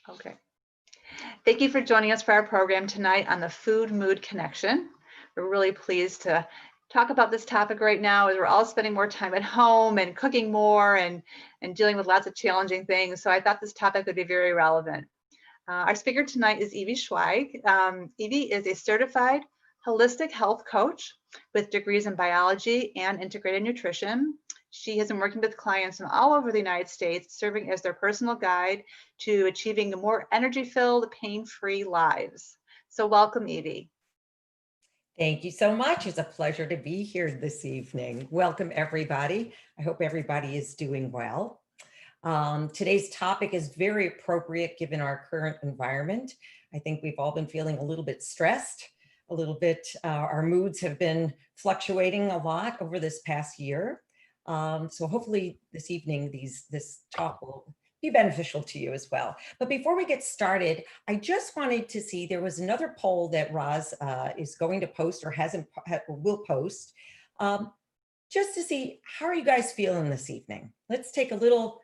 Okay. Thank you for joining us for our program tonight on the food-mood connection. We're really pleased to talk about this topic right now as we're all spending more time at home and cooking more and dealing with lots of challenging things. So I thought this topic would be very relevant. Our speaker tonight is Evey Schweig. Evey is a certified holistic health coach with degrees in biology and integrated nutrition. She has been working with clients from all over the United States, serving as their personal guide to achieving more energy-filled, pain-free lives. So welcome, Evey. Thank you so much. It's a pleasure to be here this evening. Welcome, everybody. I hope everybody is doing well. Today's topic is very appropriate given our current environment. I think we've all been feeling a little bit stressed, a little bit, our moods have been fluctuating a lot over this past year. So hopefully this evening, this talk will be beneficial to you as well. But before we get started, I just wanted to see, there was another poll that Roz is going to post or will post, just to see how are you guys feeling this evening. Let's take a little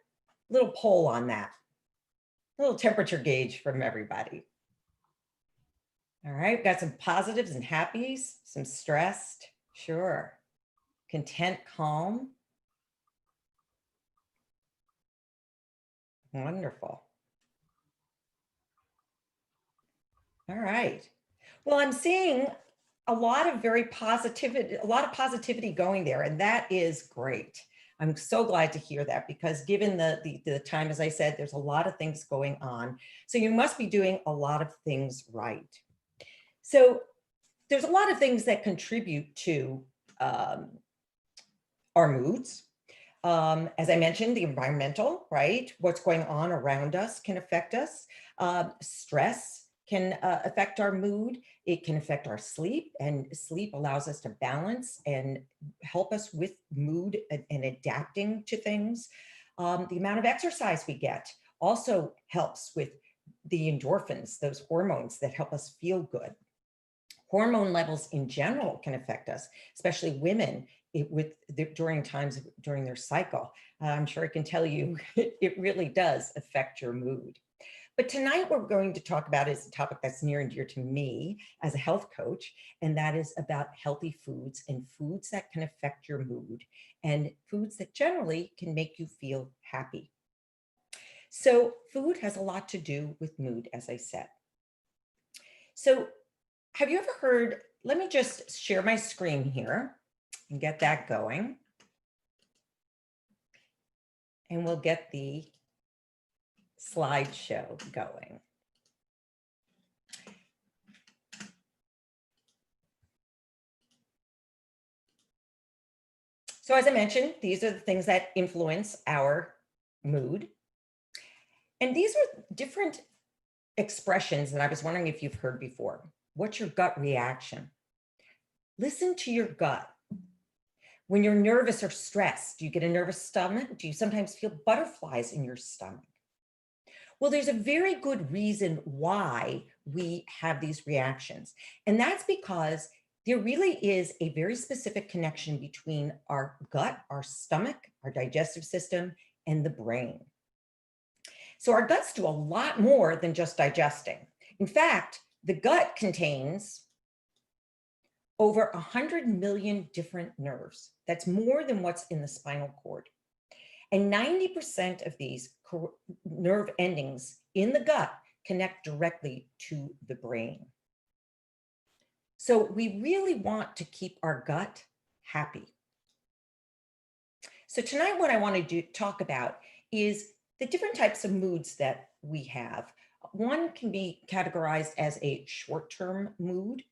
poll on that, a little temperature gauge from everybody. All right, we've got some positives and happies, some stressed, sure, content, calm. Wonderful. All right. Well, I'm seeing a lot of positivity going there, and that is great. I'm so glad to hear that, because given the time, as I said, there's a lot of things going on. So you must be doing a lot of things right. So there's a lot of things that contribute to our moods. As I mentioned, the environmental, right? What's going on around us can affect us. Stress can affect our mood. It can affect our sleep, and sleep allows us to balance and help us with mood and adapting to things. The amount of exercise we get also helps with the endorphins, those hormones that help us feel good. Hormone levels in general can affect us, especially women during their cycle. I'm sure I can tell you, it really does affect your mood. But tonight what we're going to talk about is a topic that's near and dear to me as a health coach, and that is about healthy foods and foods that can affect your mood and foods that generally can make you feel happy. So food has a lot to do with mood, as I said. So have you ever heard, let me just share my screen here and get that going. And we'll get the slideshow going. So as I mentioned, these are the things that influence our mood. And these are different expressions that I was wondering if you've heard before. What's your gut reaction? Listen to your gut. When you're nervous or stressed, do you get a nervous stomach? Do you sometimes feel butterflies in your stomach? Well, there's a very good reason why we have these reactions. And that's because there really is a very specific connection between our gut, our stomach, our digestive system, and the brain. So our guts do a lot more than just digesting. In fact, the gut contains over 100 million different nerves. That's more than what's in the spinal cord. And 90% of these nerve endings in the gut connect directly to the brain. So we really want to keep our gut happy. So tonight what I want to talk about is the different types of moods that we have. One can be categorized as a short-term mood,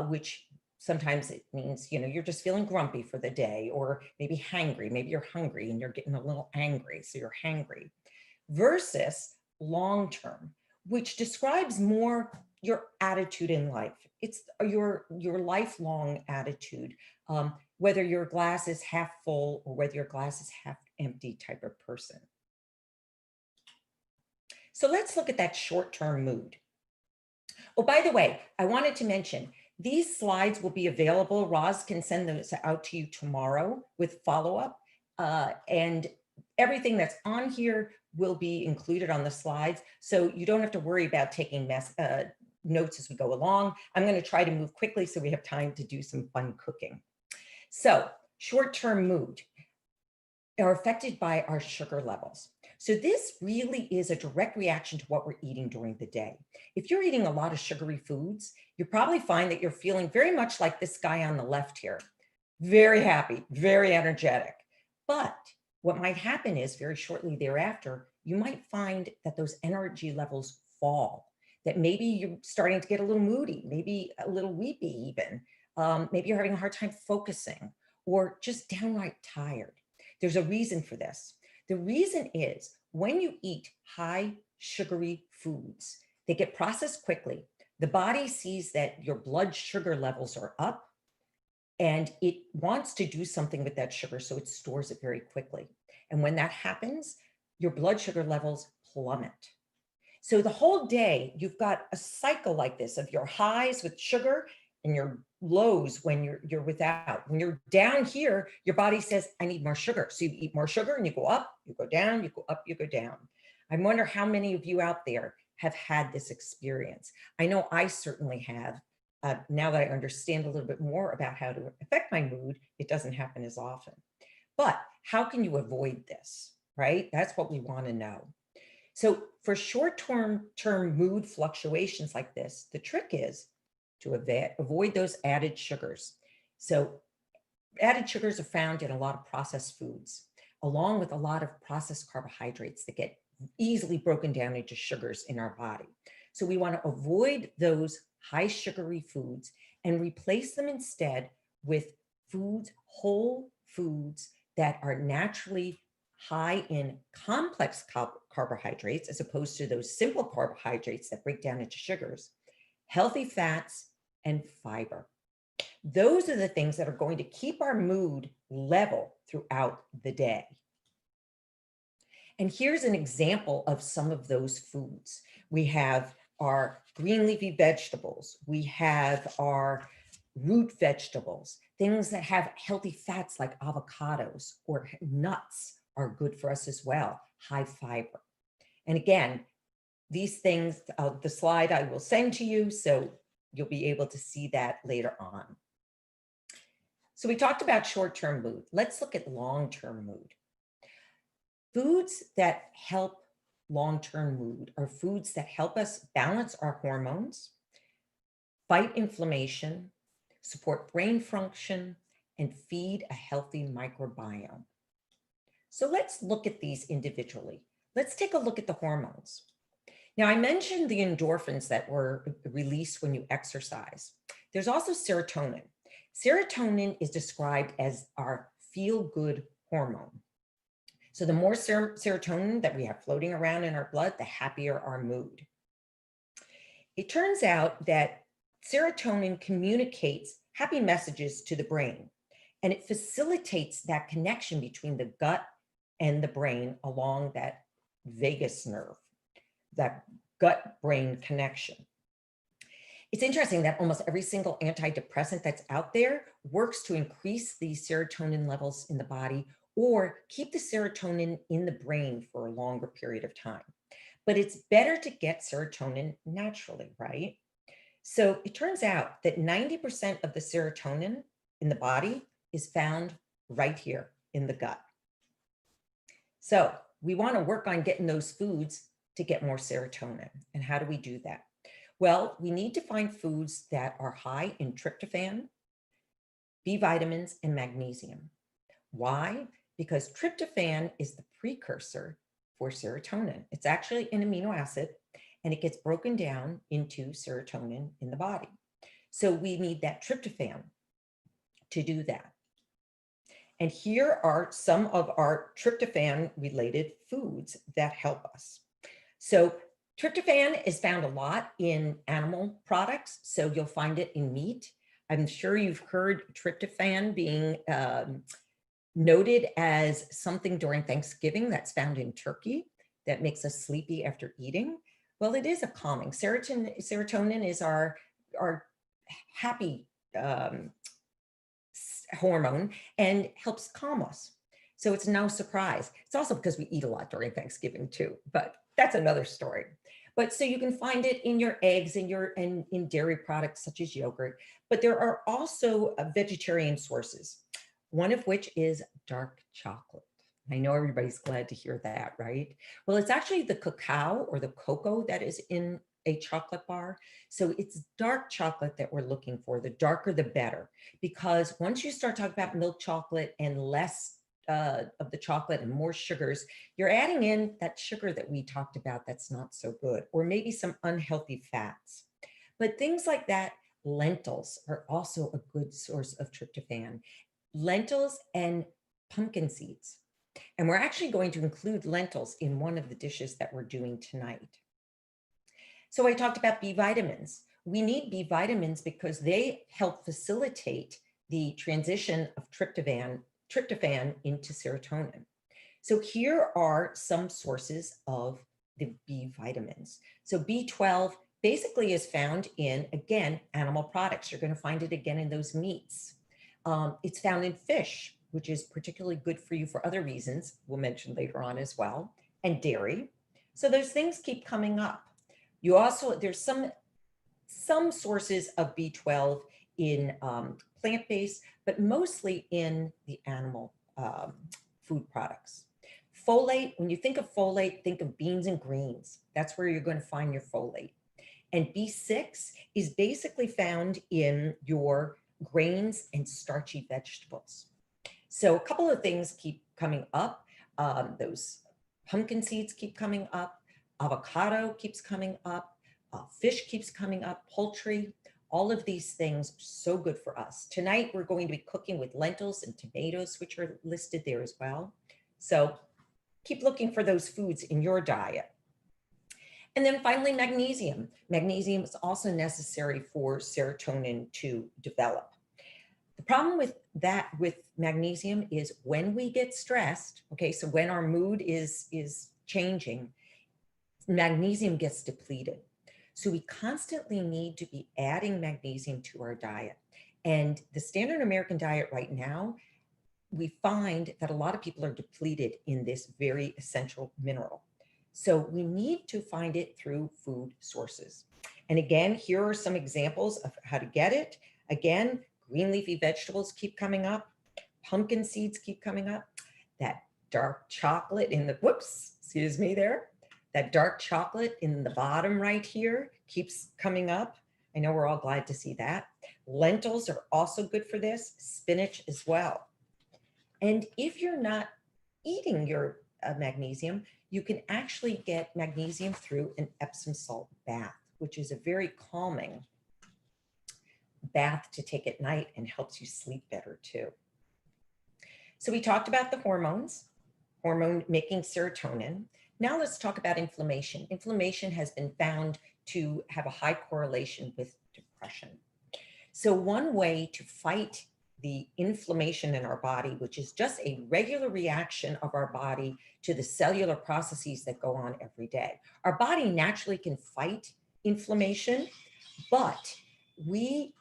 which sometimes it means, you're just feeling grumpy for the day, or maybe hangry. Maybe you're hungry and you're getting a little angry, so you're hangry. Versus long-term, which describes more your attitude in life. It's your lifelong attitude, whether your glass is half full or whether your glass is half empty type of person. So let's look at that short-term mood. Oh, by the way, I wanted to mention, these slides will be available. Roz can send those out to you tomorrow with follow-up. And everything that's on here will be included on the slides, so you don't have to worry about taking notes as we go along. I'm going to try to move quickly so we have time to do some fun cooking. So short-term mood are affected by our sugar levels. So this really is a direct reaction to what we're eating during the day. If you're eating a lot of sugary foods, you probably find that you're feeling very much like this guy on the left here. Very happy, very energetic. But what might happen is very shortly thereafter, you might find that those energy levels fall, that maybe you're starting to get a little moody, maybe a little weepy even. Maybe you're having a hard time focusing or just downright tired. There's a reason for this. The reason is when you eat high sugary foods, they get processed quickly. The body sees that your blood sugar levels are up and it wants to do something with that sugar, so it stores it very quickly. And when that happens, your blood sugar levels plummet. So the whole day, you've got a cycle like this of your highs with sugar and your lows when you're without. When you're down here, your body says, I need more sugar. So you eat more sugar and you go up, you go down, you go up, you go down. I wonder how many of you out there have had this experience. I know I certainly have. Now that I understand a little bit more about how to affect my mood, it doesn't happen as often. But how can you avoid this, right? That's what we want to know. So for short-term mood fluctuations like this, the trick is to avoid those added sugars. So added sugars are found in a lot of processed foods, along with a lot of processed carbohydrates that get easily broken down into sugars in our body. So we want to avoid those high sugary foods and replace them instead with foods, whole foods that are naturally high in complex carbohydrates, as opposed to those simple carbohydrates that break down into sugars, healthy fats, and fiber. Those are the things that are going to keep our mood level throughout the day. And here's an example of some of those foods. We have our green leafy vegetables. We have our root vegetables, things that have healthy fats like avocados or nuts are good for us as well, high fiber. And again, these things, the slide I will send to you, so you'll be able to see that later on. So we talked about short-term mood. Let's look at long-term mood. Foods that help long-term mood are foods that help us balance our hormones, fight inflammation, support brain function, and feed a healthy microbiome. So let's look at these individually. Let's take a look at the hormones. Now, I mentioned the endorphins that were released when you exercise. There's also serotonin. Serotonin is described as our feel-good hormone. So the more serotonin that we have floating around in our blood, the happier our mood. It turns out that serotonin communicates happy messages to the brain, and it facilitates that connection between the gut and the brain along that vagus nerve, that gut-brain connection. It's interesting that almost every single antidepressant that's out there works to increase the serotonin levels in the body or keep the serotonin in the brain for a longer period of time. But it's better to get serotonin naturally, right? So it turns out that 90% of the serotonin in the body is found right here in the gut. So we want to work on getting those foods to get more serotonin. And how do we do that? Well, we need to find foods that are high in tryptophan, B vitamins, and magnesium. Why? Because tryptophan is the precursor for serotonin. It's actually an amino acid, and it gets broken down into serotonin in the body. So we need that tryptophan to do that. And here are some of our tryptophan-related foods that help us. So tryptophan is found a lot in animal products, so you'll find it in meat. I'm sure you've heard tryptophan being noted as something during Thanksgiving that's found in turkey that makes us sleepy after eating. Well, it is a calming. Serotonin is our happy hormone and helps calm us. So it's no surprise. It's also because we eat a lot during Thanksgiving too, but that's another story. But so you can find it in your eggs and in dairy products such as yogurt, but there are also vegetarian sources, one of which is dark chocolate. I know everybody's glad to hear that, right? Well, it's actually the cacao or the cocoa that is in a chocolate bar. So it's dark chocolate that we're looking for. The darker, the better, because once you start talking about milk chocolate and less of the chocolate and more sugars, you're adding in that sugar that we talked about that's not so good, or maybe some unhealthy fats. But things like that, lentils are also a good source of tryptophan. Lentils and pumpkin seeds. And we're actually going to include lentils in one of the dishes that we're doing tonight. So I talked about B vitamins. We need B vitamins because they help facilitate the transition of tryptophan into serotonin. So here are some sources of the B vitamins. So B12 basically is found in, again, animal products. You're going to find it again in those meats. It's found in fish, which is particularly good for you for other reasons we'll mention later on as well, and dairy. So those things keep coming up. You also, there's some sources of B12 in plant-based, but mostly in the animal food products. Folate, when you think of folate, think of beans and greens. That's where you're going to find your folate. And B6 is basically found in your grains and starchy vegetables. So a couple of things keep coming up. Those pumpkin seeds keep coming up. Avocado keeps coming up. Fish keeps coming up. Poultry. All of these things are so good for us. Tonight, we're going to be cooking with lentils and tomatoes, which are listed there as well. So keep looking for those foods in your diet. And then finally, magnesium. Magnesium is also necessary for serotonin to develop. The problem with that, with magnesium, is when we get stressed, okay, so when our mood is changing, magnesium gets depleted. So we constantly need to be adding magnesium to our diet. And the standard American diet right now, we find that a lot of people are depleted in this very essential mineral. So we need to find it through food sources. And again, here are some examples of how to get it. Again, green leafy vegetables keep coming up. Pumpkin seeds keep coming up. That dark chocolate in the, whoops, excuse me there. That dark chocolate in the bottom right here keeps coming up. I know we're all glad to see that. Lentils are also good for this. Spinach as well. And if you're not eating your magnesium, you can actually get magnesium through an Epsom salt bath, which is a very calming bath to take at night and helps you sleep better too. So we talked about the hormones, hormone making serotonin. Now let's talk about inflammation. Inflammation has been found to have a high correlation with depression. So one way to fight the inflammation in our body, which is just a regular reaction of our body to the cellular processes that go on every day. Our body naturally can fight inflammation, but we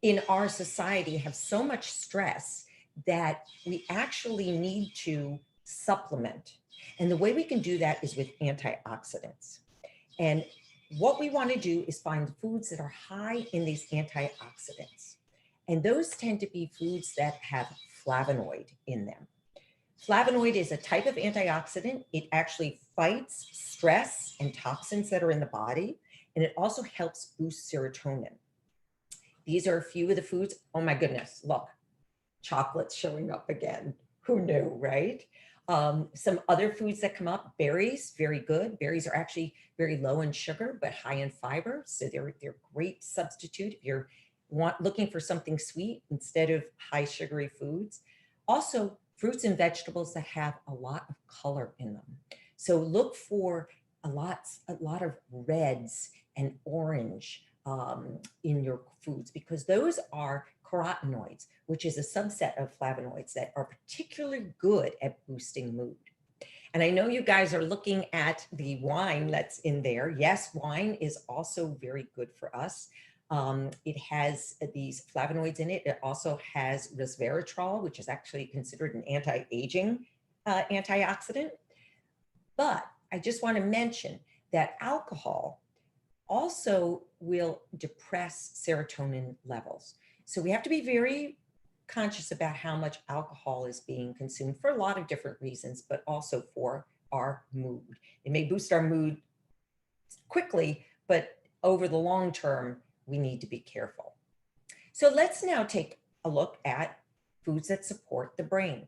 in our society have so much stress that we actually need to supplement. And the way we can do that is with antioxidants. And what we want to do is find foods that are high in these antioxidants. And those tend to be foods that have flavonoid in them. Flavonoid is a type of antioxidant. It actually fights stress and toxins that are in the body, and it also helps boost serotonin. These are a few of the foods. Oh my goodness, look, chocolate's showing up again. Who knew, right? Some other foods that come up, berries, very good. Berries are actually very low in sugar, but high in fiber. So they're a great substitute if you're looking for something sweet instead of high sugary foods. Also, fruits and vegetables that have a lot of color in them. So look for a lot of reds and orange in your foods, because those are carotenoids, which is a subset of flavonoids that are particularly good at boosting mood. And I know you guys are looking at the wine that's in there. Yes, wine is also very good for us. It has these flavonoids in it. It also has resveratrol, which is actually considered an anti-aging antioxidant. But I just want to mention that alcohol also will depress serotonin levels. So we have to be very conscious about how much alcohol is being consumed for a lot of different reasons, but also for our mood. It may boost our mood quickly, but over the long term, we need to be careful. So let's now take a look at foods that support the brain.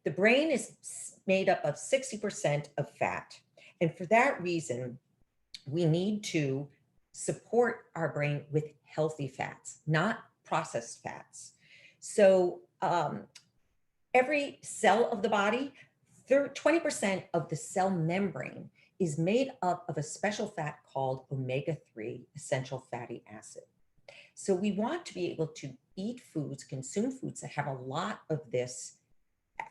The brain is made up of 60% of fat. And for that reason, we need to support our brain with healthy fats, not processed fats. So every cell of the body, 20% of the cell membrane is made up of a special fat called omega-3 essential fatty acid. So we want to be able to eat foods, consume foods that have a lot of this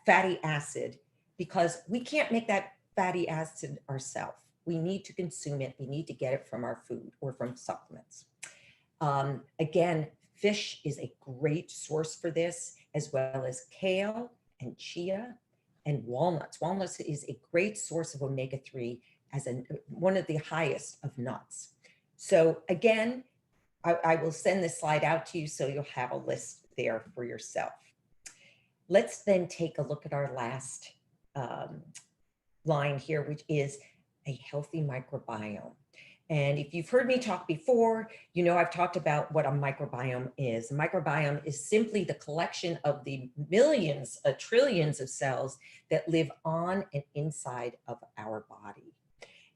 fatty acid, because we can't make that fatty acid ourselves. We need to consume it. We need to get it from our food or from supplements. Again, fish is a great source for this, as well as kale and chia and walnuts. Walnuts is a great source of omega-3 as one of the highest of nuts. So again, I will send this slide out to you so you'll have a list there for yourself. Let's then take a look at our last line here, which is a healthy microbiome. And if you've heard me talk before, you know I've talked about what a microbiome is. A microbiome is simply the collection of the millions, trillions of cells that live on and inside of our body.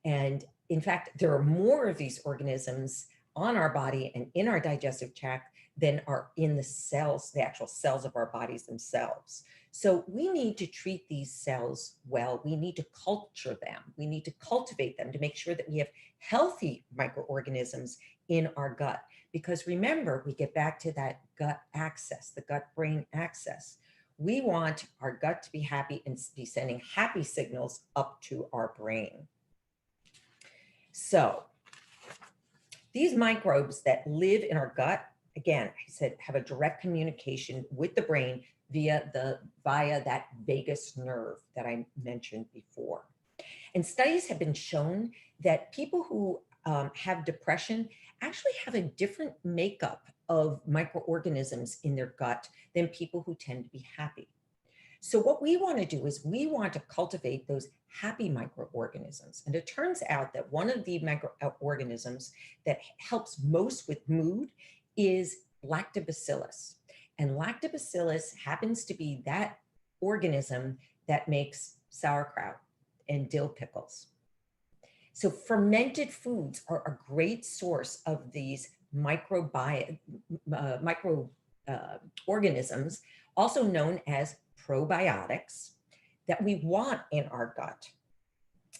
And in fact, there are more of these organisms on our body and in our digestive tract than are in the cells, the actual cells of our bodies themselves. So we need to treat these cells well. We need to culture them. We need to cultivate them to make sure that we have healthy microorganisms in our gut. Because remember, we get back to that gut axis, the gut-brain axis. We want our gut to be happy and be sending happy signals up to our brain. So these microbes that live in our gut, again, I said, have a direct communication with the brain via that vagus nerve that I mentioned before. And studies have been shown that people who have depression actually have a different makeup of microorganisms in their gut than people who tend to be happy. So what we want to do is we want to cultivate those happy microorganisms. And it turns out that one of the microorganisms that helps most with mood is lactobacillus. And lactobacillus happens to be that organism that makes sauerkraut and dill pickles. So fermented foods are a great source of these microorganisms, also known as probiotics, that we want in our gut.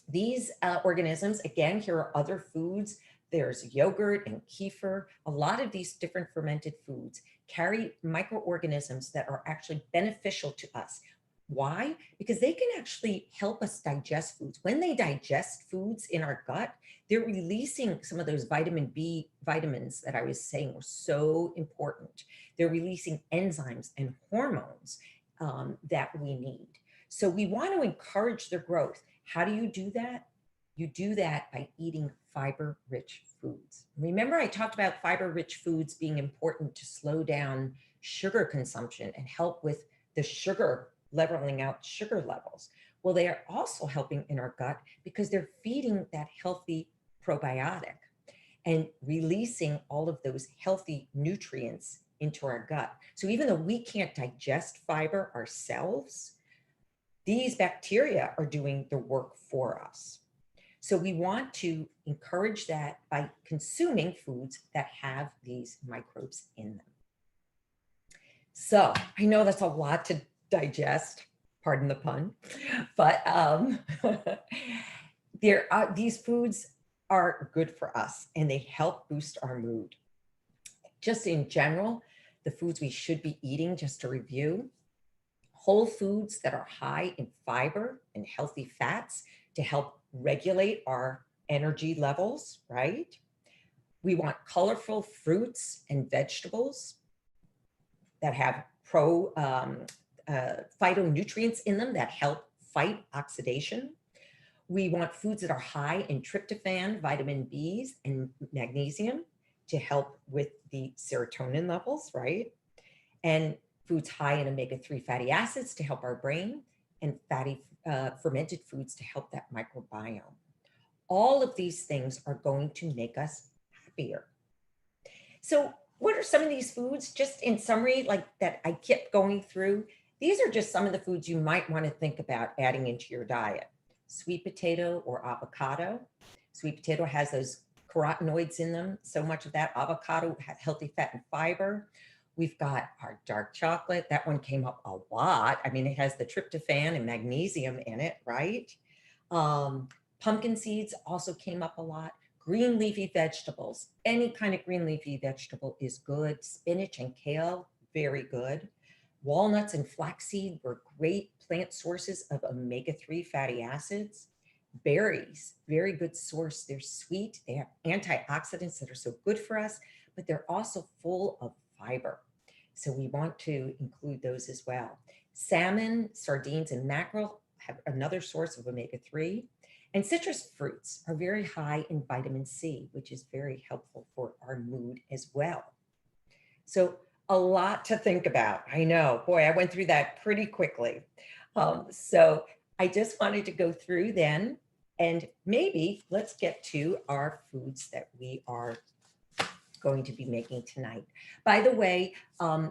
These organisms, again, here are other foods. There's yogurt and kefir. A lot of these different fermented foods carry microorganisms that are actually beneficial to us. Why? Because they can actually help us digest foods. When they digest foods in our gut, they're releasing some of those vitamin B vitamins that I was saying were so important. They're releasing enzymes and hormones that we need. So we want to encourage their growth. How do you do that? You do that by eating fiber-rich foods. Remember, I talked about fiber-rich foods being important to slow down sugar consumption and help with the sugar, leveling out sugar levels. Well, they are also helping in our gut because they're feeding that healthy probiotic and releasing all of those healthy nutrients into our gut. So even though we can't digest fiber ourselves, these bacteria are doing the work for us. So we want to encourage that by consuming foods that have these microbes in them. So I know that's a lot to digest, pardon the pun, but these foods are good for us and they help boost our mood. Just in general, the foods we should be eating, just to review: whole foods that are high in fiber and healthy fats to help regulate our energy levels, right? We want colorful fruits and vegetables that have phytonutrients in them that help fight oxidation. We want foods that are high in tryptophan, vitamin Bs, and magnesium to help with the serotonin levels, right? And foods high in omega-3 fatty acids to help our brain, and fermented foods to help that microbiome. All of these things are going to make us happier. So what are some of these foods? Just in summary, like that I kept going through, these are just some of the foods you might want to think about adding into your diet. Sweet potato or avocado. Sweet potato has those carotenoids in them. So much of that. Avocado has healthy fat and fiber. We've got our dark chocolate. That one came up a lot. I mean, it has the tryptophan and magnesium in it, right? Pumpkin seeds also came up a lot. Green leafy vegetables. Any kind of green leafy vegetable is good. Spinach and kale, very good. Walnuts and flaxseed were great plant sources of omega-3 fatty acids. Berries, very good source. They're sweet. They have antioxidants that are so good for us, but they're also full of fiber. So we want to include those as well. Salmon, sardines, and mackerel have another source of omega-3. And citrus fruits are very high in vitamin C, which is very helpful for our mood as well. So a lot to think about. I know, boy, I went through that pretty quickly. So I just wanted to go through then, and maybe let's get to our foods that we are going to be making tonight. By the way,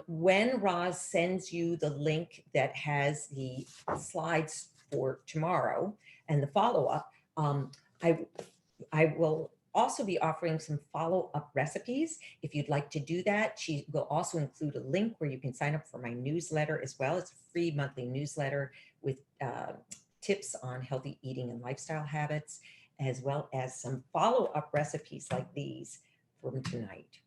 when Roz sends you the link that has the slides for tomorrow and the follow-up, I will also be offering some follow-up recipes. If you'd like to do that, she will also include a link where you can sign up for my newsletter as well. It's a free monthly newsletter with tips on healthy eating and lifestyle habits, as well as some follow-up recipes like these from tonight.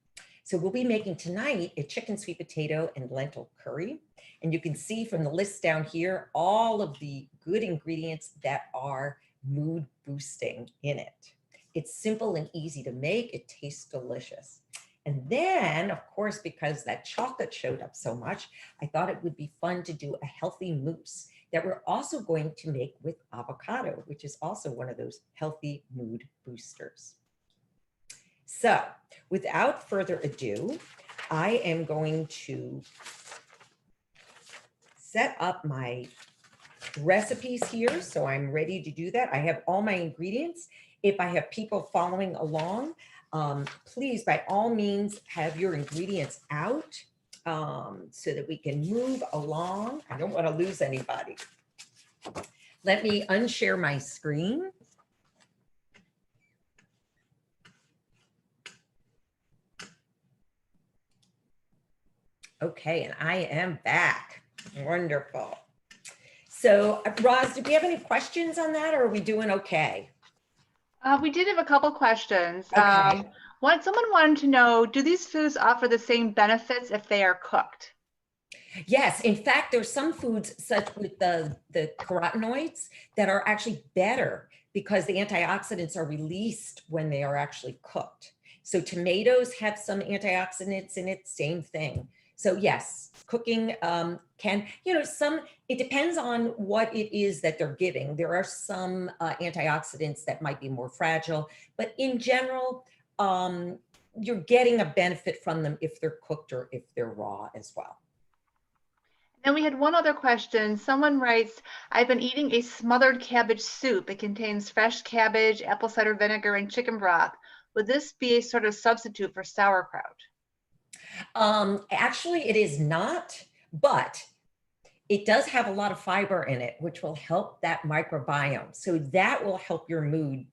So we'll be making tonight a chicken sweet potato and lentil curry. And you can see from the list down here, all of the good ingredients that are mood boosting in it. It's simple and easy to make. It tastes delicious. And then, of course, because that chocolate showed up so much, I thought it would be fun to do a healthy mousse that we're also going to make with avocado, which is also one of those healthy mood boosters. So without further ado, I am going to set up my recipes here. So I'm ready to do that. I have all my ingredients. If I have people following along, please, by all means, have your ingredients out so that we can move along. I don't want to lose anybody. Let me unshare my screen. Okay, and I am back. Wonderful. So, Roz, did we have any questions on that, or are we doing okay? We did have a couple questions. Okay. Someone wanted to know, do these foods offer the same benefits if they are cooked? Yes, in fact, there's some foods such with the carotenoids that are actually better because the antioxidants are released when they are actually cooked. So tomatoes have some antioxidants in it, same thing. So yes, cooking can, it depends on what it is that they're giving. There are some antioxidants that might be more fragile, but in general, you're getting a benefit from them if they're cooked or if they're raw as well. Then we had one other question. Someone writes, I've been eating a smothered cabbage soup. It contains fresh cabbage, apple cider vinegar, and chicken broth. Would this be a sort of substitute for sauerkraut? Actually, it is not, but it does have a lot of fiber in it, which will help that microbiome. So that will help your mood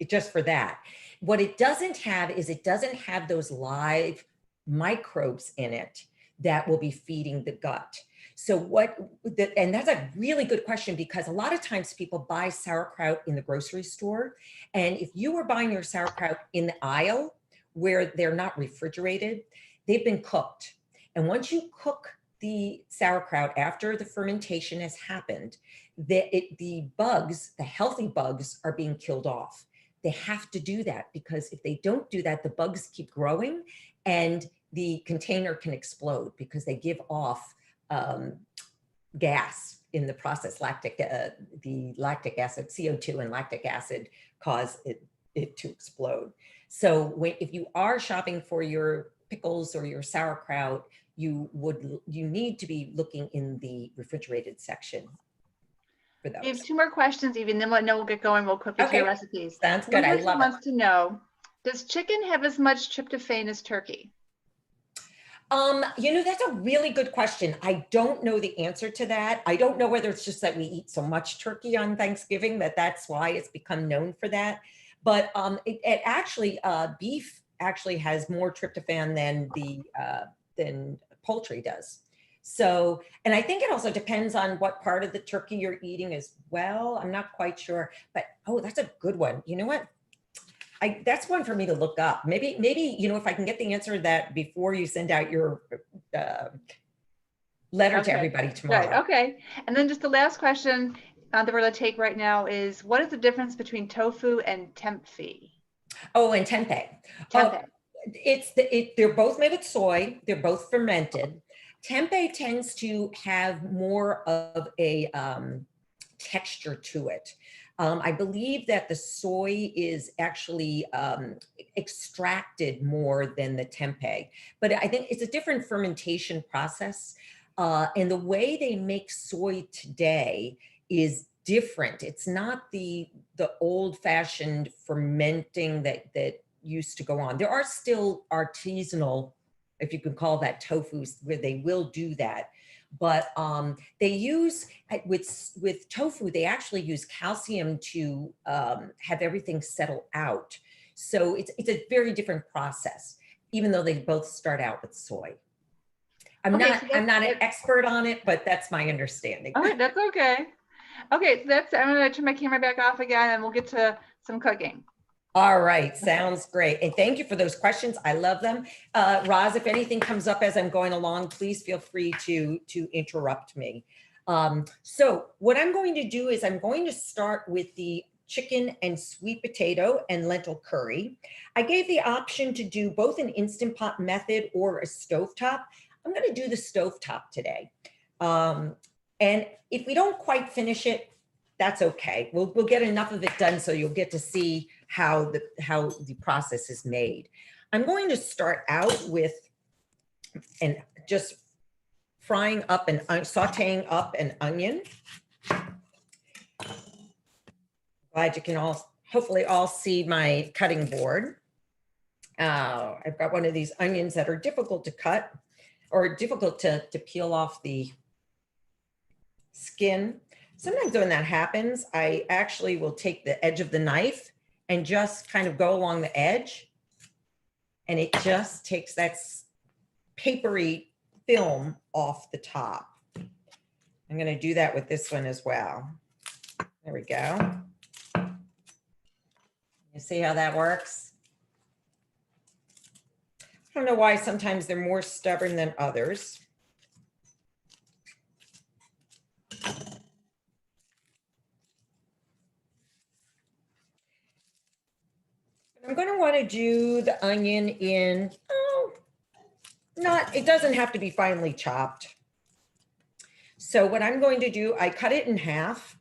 just for that. What it doesn't have is it doesn't have those live microbes in it that will be feeding the gut. So and that's a really good question because a lot of times people buy sauerkraut in the grocery store. And if you were buying your sauerkraut in the aisle where they're not refrigerated, they've been cooked. And once you cook the sauerkraut after the fermentation has happened, the bugs, the healthy bugs are being killed off. they have to do that, because if they don't do that, the bugs keep growing and the container can explode because they give off gas in the process. The lactic acid, CO2 and lactic acid cause it to explode. So if you are shopping for your pickles or your sauerkraut, you need to be looking in the refrigerated section for those. We have 2 more questions, Evie, and then we'll get going. We'll quickly to your recipes. Sounds good. One I person love wants it. to know, does chicken have as much tryptophan as turkey? You know, that's a really good question. I don't know the answer to that. I don't know whether it's just that we eat so much turkey on Thanksgiving that's why it's become known for that. But it actually, beef actually has more tryptophan than poultry does. So, and I think it also depends on what part of the turkey you're eating as well. I'm not quite sure, but oh, that's a good one. You know what? That's one for me to look up. Maybe, you know, if I can get the answer to that before you send out your letter to everybody tomorrow. Right. Okay. And then just the last question that we're going to take right now is, what is the difference between tofu and tempeh? Oh, and tempeh. They're both made with soy. They're both fermented. Tempeh tends to have more of a texture to it. I believe that the soy is actually extracted more than the tempeh, but I think it's a different fermentation process. And the way they make soy today is different. It's not the old-fashioned fermenting that used to go on. There are still artisanal, if you can call that, tofus where they will do that. But they use, with tofu, they actually use calcium to have everything settle out. So it's a very different process, even though they both start out with soy. I'm not an expert on it, but that's my understanding. All right, that's okay. Okay, so I'm going to turn my camera back off again and we'll get to some cooking. All right, sounds great. And thank you for those questions. I love them. Roz, if anything comes up as I'm going along, please feel free to interrupt me. So what I'm going to do is I'm going to start with the chicken and sweet potato and lentil curry. I gave the option to do both an Instant Pot method or a stovetop. I'm going to do the stovetop today. And if we don't quite finish it, that's okay. We'll get enough of it done so you'll get to see how the process is made. I'm going to start out with just frying up and sauteing up an onion. Glad you can hopefully all see my cutting board. I've got one of these onions that are difficult to cut or difficult to peel off the skin. Sometimes when that happens, I actually will take the edge of the knife and just kind of go along the edge. And it just takes that papery film off the top. I'm going to do that with this one as well. There we go. You see how that works? I don't know why sometimes they're more stubborn than others. I'm going to want to do the onion in, it doesn't have to be finely chopped. So what I'm going to do, I cut it in half.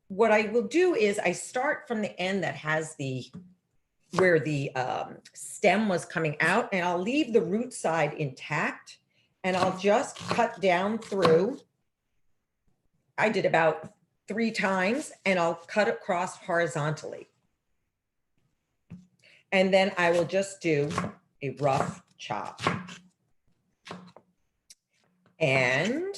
What I will do is I start from the end that has where the stem was coming out, and I'll leave the root side intact, and I'll just cut down through. I did about 3 times, and I'll cut across horizontally. And then I will just do a rough chop. And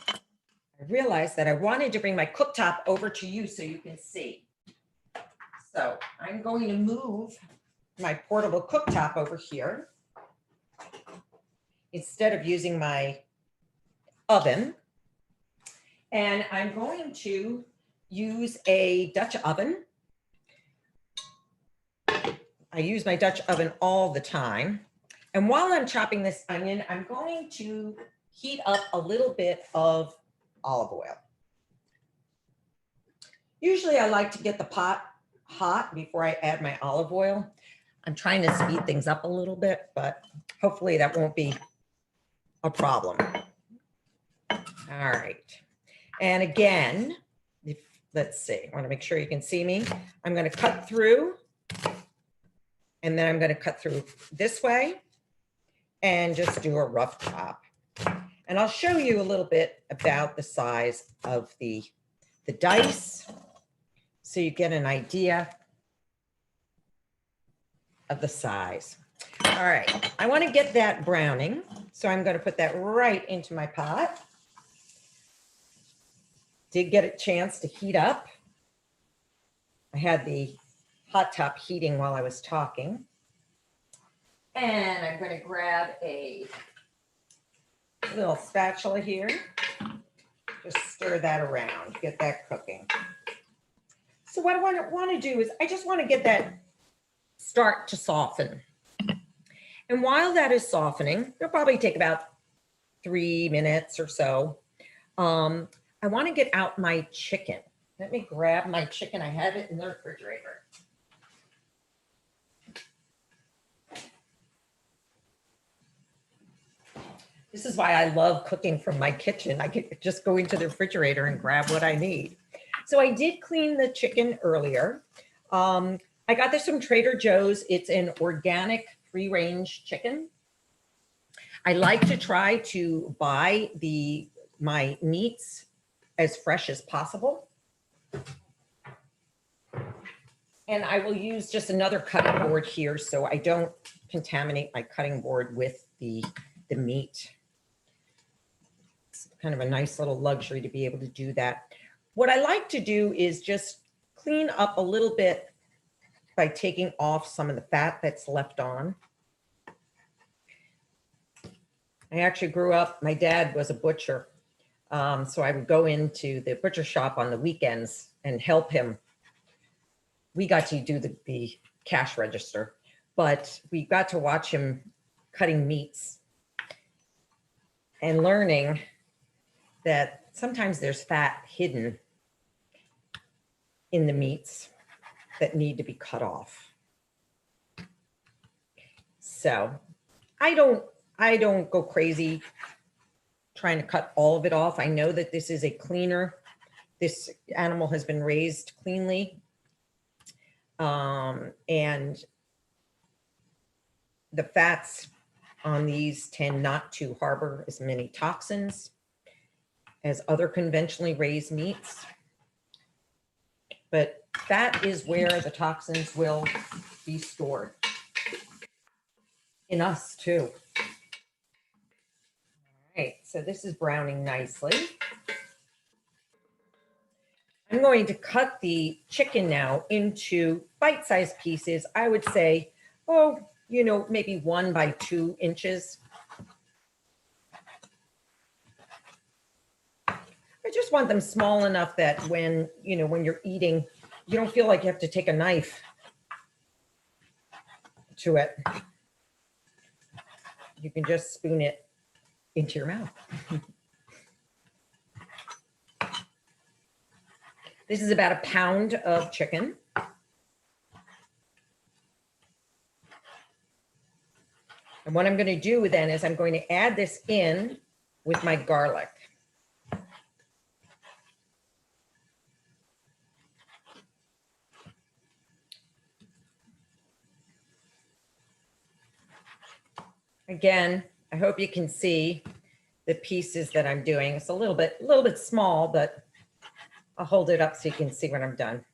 I realized that I wanted to bring my cooktop over to you so you can see. So I'm going to move my portable cooktop over here instead of using my oven. And I'm going to use a Dutch oven. I use my Dutch oven all the time. And while I'm chopping this onion, I'm going to heat up a little bit of olive oil. Usually I like to get the pot hot before I add my olive oil. I'm trying to speed things up a little bit, but hopefully that won't be a problem. All right. And again, let's see, I want to make sure you can see me. I'm going to cut through, and then I'm going to cut through this way and just do a rough chop. And I'll show you a little bit about the size of the dice so you get an idea of the size. All right, I want to get that browning, so I'm going to put that right into my pot. Did get a chance to heat up. I had the hot top heating while I was talking. And I'm going to grab a little spatula here. Just stir that around, get that cooking. So what I want to do is I just want to get that start to soften. And while that is softening, it'll probably take about 3 minutes or so. I want to get out my chicken. Let me grab my chicken. I have it in the refrigerator. This is why I love cooking from my kitchen. I could just go into the refrigerator and grab what I need. So I did clean the chicken earlier. I got this from Trader Joe's. It's an organic free-range chicken. I like to try to buy my meats as fresh as possible. And I will use just another cutting board here so I don't contaminate my cutting board with the meat. It's kind of a nice little luxury to be able to do that. What I like to do is just clean up a little bit by taking off some of the fat that's left on. I actually grew up, my dad was a butcher. So I would go into the butcher shop on the weekends and help him. We got to do the cash register, but we got to watch him cutting meats and learning that sometimes there's fat hidden in the meats that need to be cut off. So I don't go crazy trying to cut all of it off. I know that this is a cleaner. This animal has been raised cleanly. And the fats on these tend not to harbor as many toxins as other conventionally raised meats. But that is where the toxins will be stored. In us too. All right, so this is browning nicely. I'm going to cut the chicken now into bite-sized pieces. I would say, maybe 1 by 2 inches. I just want them small enough that when you're eating, you don't feel like you have to take a knife to it. You can just spoon it into your mouth. This is about 1 pound of chicken. And what I'm going to do then is I'm going to add this in with my garlic. Again, I hope you can see the pieces that I'm doing. It's a little bit small, but I'll hold it up so you can see when I'm done.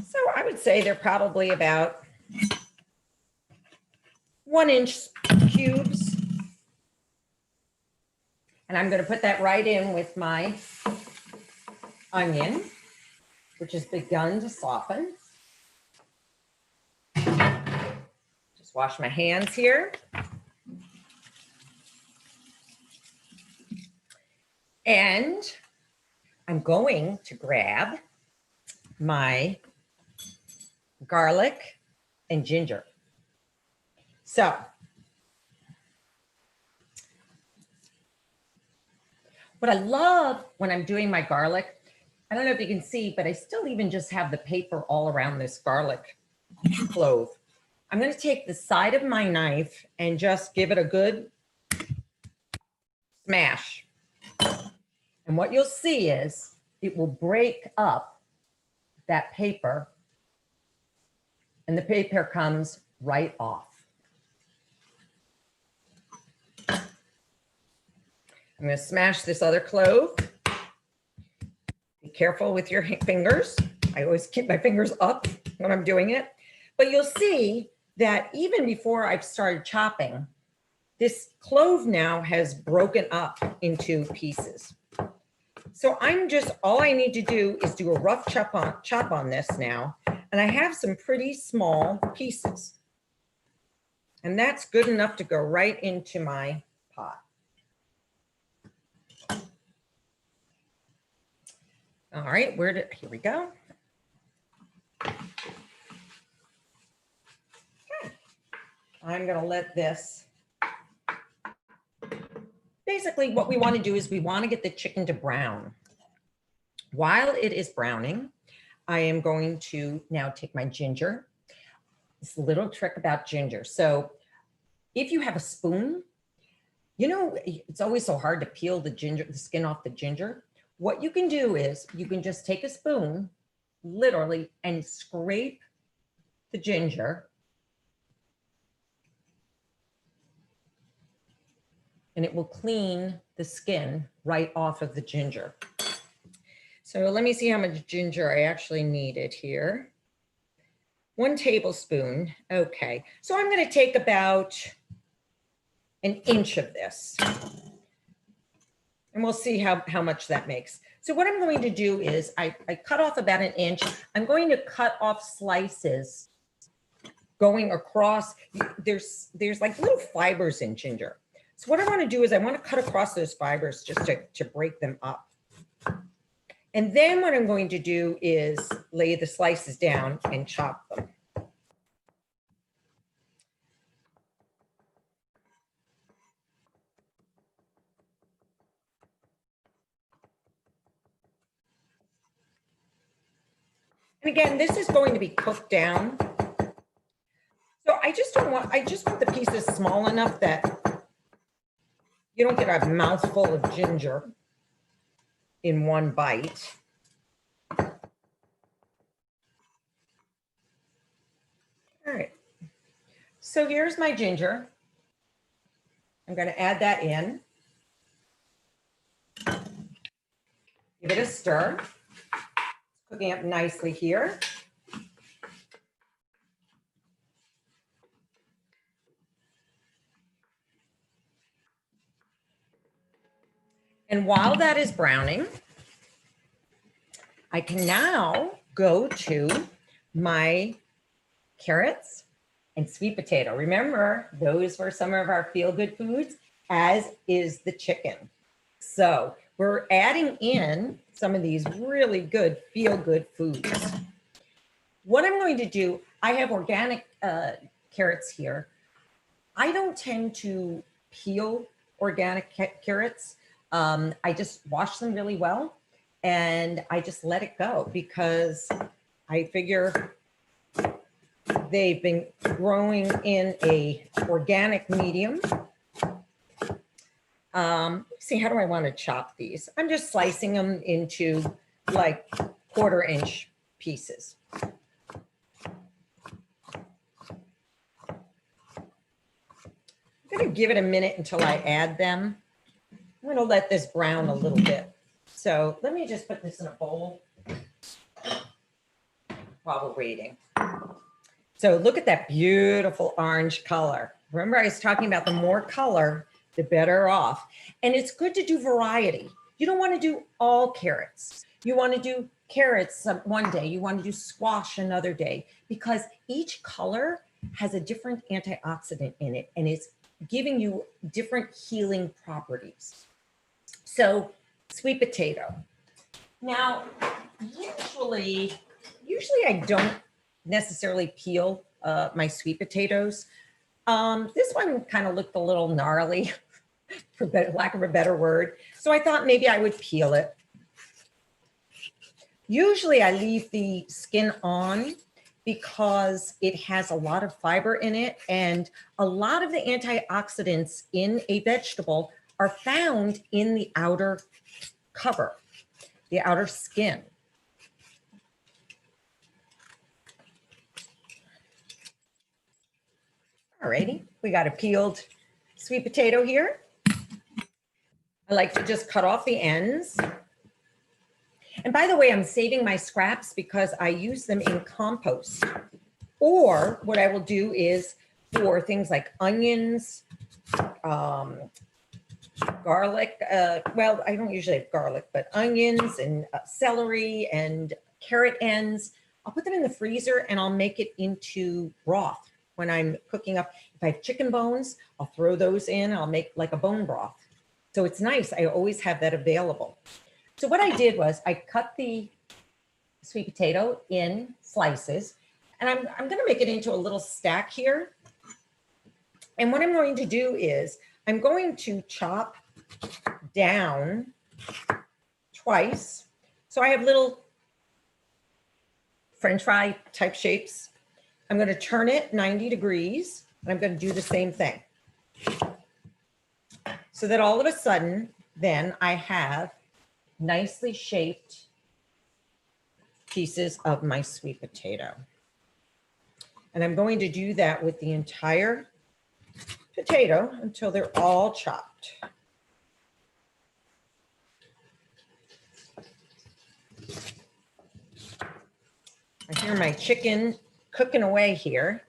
So I would say they're probably about 1-inch cubes. And I'm going to put that right in with my onion, which has begun to soften. Just wash my hands here. And I'm going to grab my garlic and ginger. So what I love when I'm doing my garlic, I don't know if you can see, but I still even just have the paper all around this garlic clove. I'm going to take the side of my knife and just give it a good smash. And what you'll see is it will break up that paper, and the paper comes right off. I'm going to smash this other clove. Be careful with your fingers. I always keep my fingers up when I'm doing it. But you'll see that even before I've started chopping, this clove now has broken up into pieces. So all I need to do is do a rough chop on this now. And I have some pretty small pieces. And that's good enough to go right into my pot. All right, here we go. Okay. I'm gonna let this, basically what we wanna do is we wanna get the chicken to brown. While it is browning, I am going to now take my ginger. This little trick about ginger. So if you have a spoon, you know, it's always so hard to peel the skin off the ginger. What you can do is you can just take a spoon, literally, and scrape the ginger. And it will clean the skin right off of the ginger. So let me see how much ginger I actually needed here. 1 tablespoon. Okay. So I'm going to take about an inch of this. And we'll see how much that makes. So what I'm going to do is I cut off about an inch. I'm going to cut off slices going across. There's like little fibers in ginger. So what I want to do is I want to cut across those fibers just to break them up. And then what I'm going to do is lay the slices down and chop them. And again, this is going to be cooked down. So I just want the pieces small enough that you don't get a mouthful of ginger in one bite. All right. So here's my ginger. I'm going to add that in. Give it a stir. It's cooking up nicely here. And while that is browning, I can now go to my carrots and sweet potato. Remember, those were some of our feel-good foods, as is the chicken. So we're adding in some of these really good feel-good foods. What I'm going to do, I have organic carrots here. I don't tend to peel organic carrots. I just wash them really well and I just let it go because I figure they've been growing in a organic medium. See, how do I want to chop these? I'm just slicing them into like 1/4 inch pieces. I'm going to give it a minute until I add them. I'm going to let this brown a little bit. So let me just put this in a bowl while we're waiting. So look at that beautiful orange color. Remember, I was talking about the more color, the better off. And it's good to do variety. You don't want to do all carrots. You want to do carrots one day. You want to do squash another day, because each color has a different antioxidant in it and it's giving you different healing properties. So sweet potato. Now, usually I don't necessarily peel my sweet potatoes. This one kind of looked a little gnarly, for lack of a better word. So I thought maybe I would peel it. Usually I leave the skin on because it has a lot of fiber in it, and a lot of the antioxidants in a vegetable are found in the outer cover, the outer skin. Alrighty, we got a peeled sweet potato here. I like to just cut off the ends. And by the way, I'm saving my scraps because I use them in compost. Or what I will do is for things like onions, garlic, well, I don't usually have garlic, but onions and celery and carrot ends, I'll put them in the freezer and I'll make it into broth when I'm cooking up. If I have chicken bones, I'll throw those in. I'll make like a bone broth. So it's nice. I always have that available. So what I did was I cut the sweet potato in slices, and I'm going to make it into a little stack here. And what I'm going to do is I'm going to chop down twice. So I have little French fry type shapes. I'm going to turn it 90 degrees, and I'm going to do the same thing. So that all of a sudden, then I have nicely shaped pieces of my sweet potato. And I'm going to do that with the entire potato until they're all chopped. I hear my chicken cooking away here.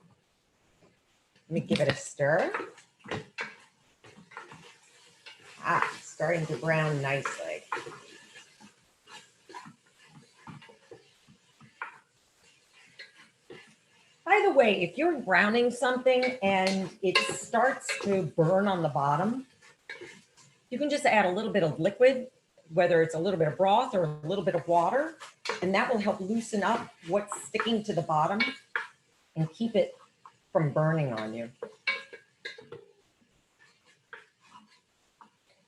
Let me give it a stir. Ah, starting to brown nicely. By the way, if you're browning something and it starts to burn on the bottom, you can just add a little bit of liquid, whether it's a little bit of broth or a little bit of water, and that will help loosen up what's sticking to the bottom and keep it from burning on you.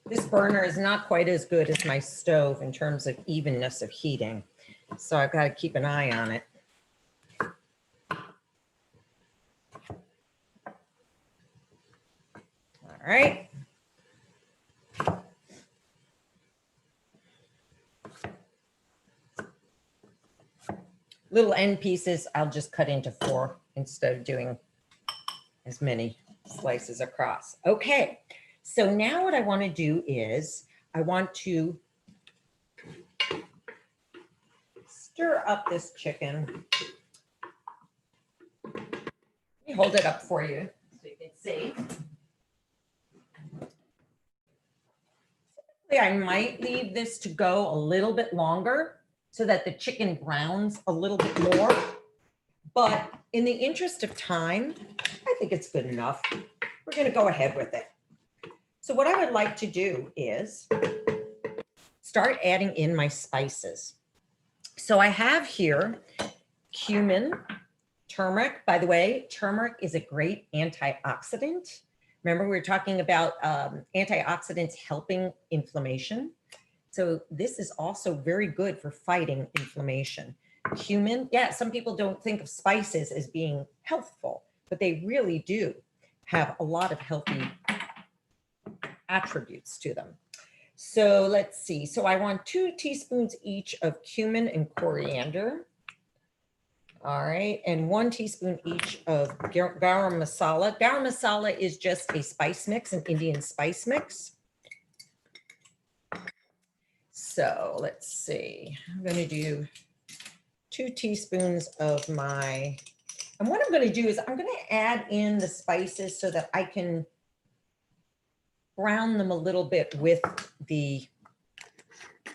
This burner is not quite as good as my stove in terms of evenness of heating, so I've got to keep an eye on it. All right. Little end pieces, I'll just cut into 4 instead of doing as many slices across. Okay, so now what I want to do is I want to stir up this chicken. Let me hold it up for you so you can see. I might leave this to go a little bit longer so that the chicken browns a little bit more. But in the interest of time, I think it's good enough. We're going to go ahead with it. So what I would like to do is start adding in my spices. So I have here cumin, turmeric. By the way, turmeric is a great antioxidant. Remember, we were talking about antioxidants helping inflammation. So this is also very good for fighting inflammation. Cumin, yeah, some people don't think of spices as being healthful, but they really do have a lot of healthy attributes to them. So let's see. So I want 2 teaspoons each of cumin and coriander. All right, and 1 teaspoon each of garam masala. Garam masala is just a spice mix, an Indian spice mix. So let's see, I'm going to do 2 teaspoons of my, and what I'm going to do is I'm going to add in the spices so that I can brown them a little bit with the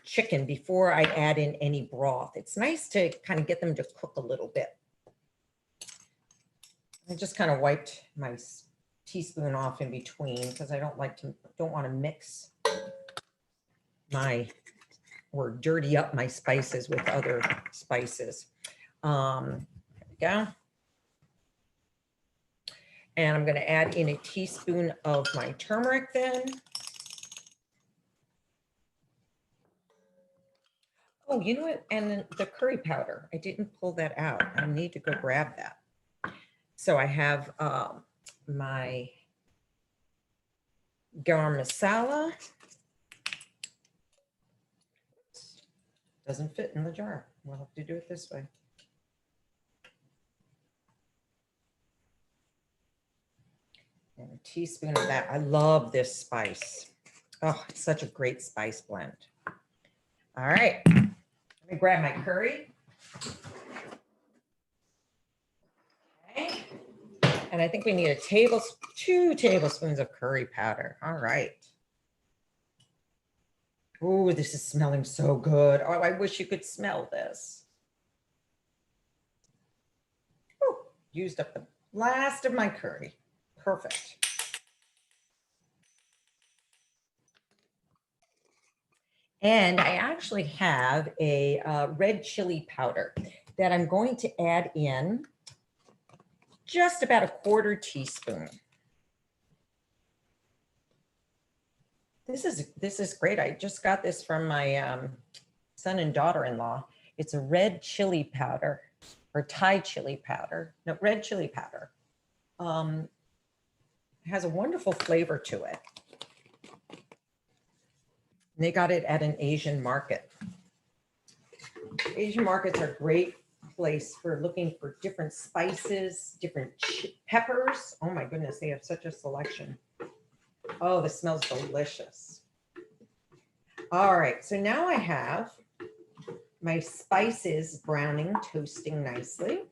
chicken before I add in any broth. It's nice to kind of get them to cook a little bit. I just kind of wiped my teaspoon off in between because I don't want to mix my or dirty up my spices with other spices. There we go. And I'm going to add in a teaspoon of my turmeric then. Oh, you know what? And then the curry powder. I didn't pull that out. I need to go grab that. So I have my garam masala. Doesn't fit in the jar. We'll have to do it this way. And a teaspoon of that. I love this spice. Oh, it's such a great spice blend. All right. Let me grab my curry. Okay. And I think we need 2 tablespoons of curry powder. All right. Oh, this is smelling so good. Oh, I wish you could smell this. Oh, used up the last of my curry. Perfect. And I actually have a red chili powder that I'm going to add in just about a 1/4 teaspoon. This is great. I just got this from my son and daughter-in-law. It's a red chili powder or Thai chili powder. No, red chili powder. It has a wonderful flavor to it. And they got it at an Asian market. Asian markets are a great place for looking for different spices, different peppers. Oh my goodness, they have such a selection. Oh, this smells delicious. All right, so now I have my spices browning, toasting nicely.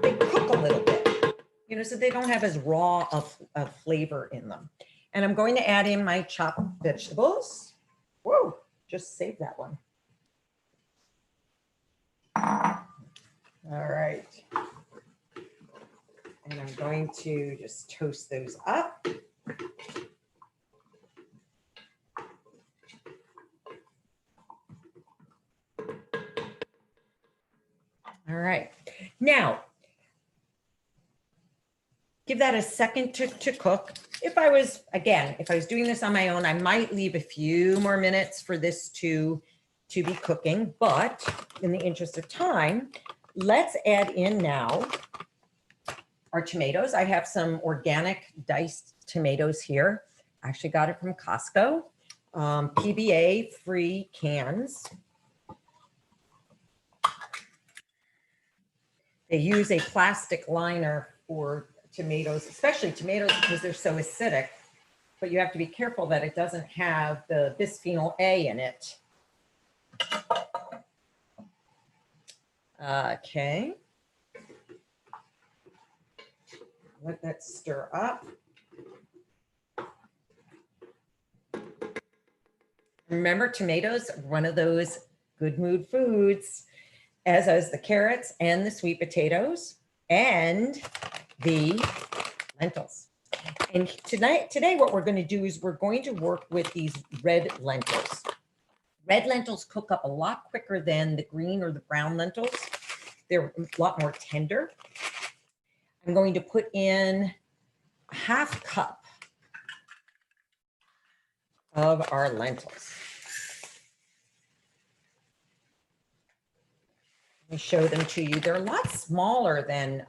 They cook a little bit, you know, so they don't have as raw of flavor in them. And I'm going to add in my chopped vegetables. Whoa, just save that one. All right. And I'm going to just toast those up. All right. Now, give that a second to cook. If I was doing this on my own, I might leave a few more minutes for this to be cooking, but in the interest of time, let's add in now our tomatoes. I have some organic diced tomatoes here. I actually got it from Costco, PBA free cans. They use a plastic liner for tomatoes, especially tomatoes because they're so acidic, but you have to be careful that it doesn't have the bisphenol A in it. Okay. Let that stir up. Remember, tomatoes are one of those good mood foods, as is the carrots and the sweet potatoes and the lentils. And today what we're going to do is we're going to work with these red lentils. Red lentils cook up a lot quicker than the green or the brown lentils. They're a lot more tender. I'm going to put in a 1/2 cup of our lentils. Let me show them to you. They're a lot smaller than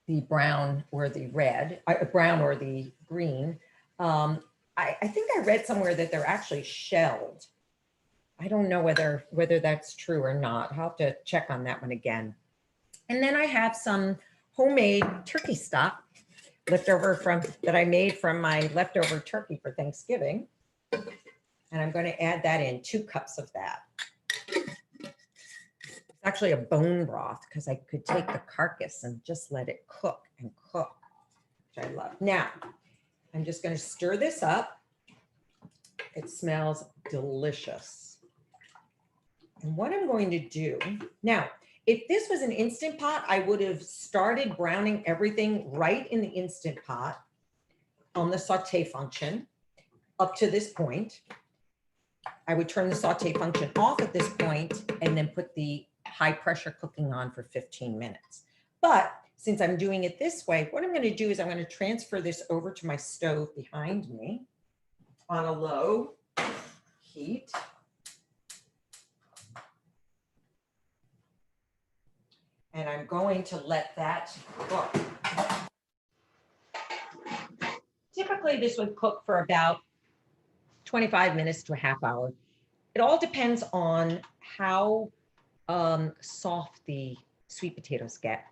the brown or the red, brown or the green. I think I read somewhere that they're actually shelled. I don't know whether that's true or not. I'll have to check on that one again. And then I have some homemade turkey stock leftover that I made from my leftover turkey for Thanksgiving. And I'm going to add that in, 2 cups of that. It's actually a bone broth because I could take the carcass and just let it cook and cook, which I love. Now, I'm just going to stir this up. It smells delicious. And what I'm going to do now, if this was an Instant Pot, I would have started browning everything right in the Instant Pot on the saute function. up to this point. I would turn the saute function off at this point and then put the high pressure cooking on for 15 minutes. But since I'm doing it this way, what I'm going to do is I'm going to transfer this over to my stove behind me on a low heat. And I'm going to let that cook. Typically, this would cook for about 25 minutes to a half hour. It all depends on how soft the sweet potatoes get.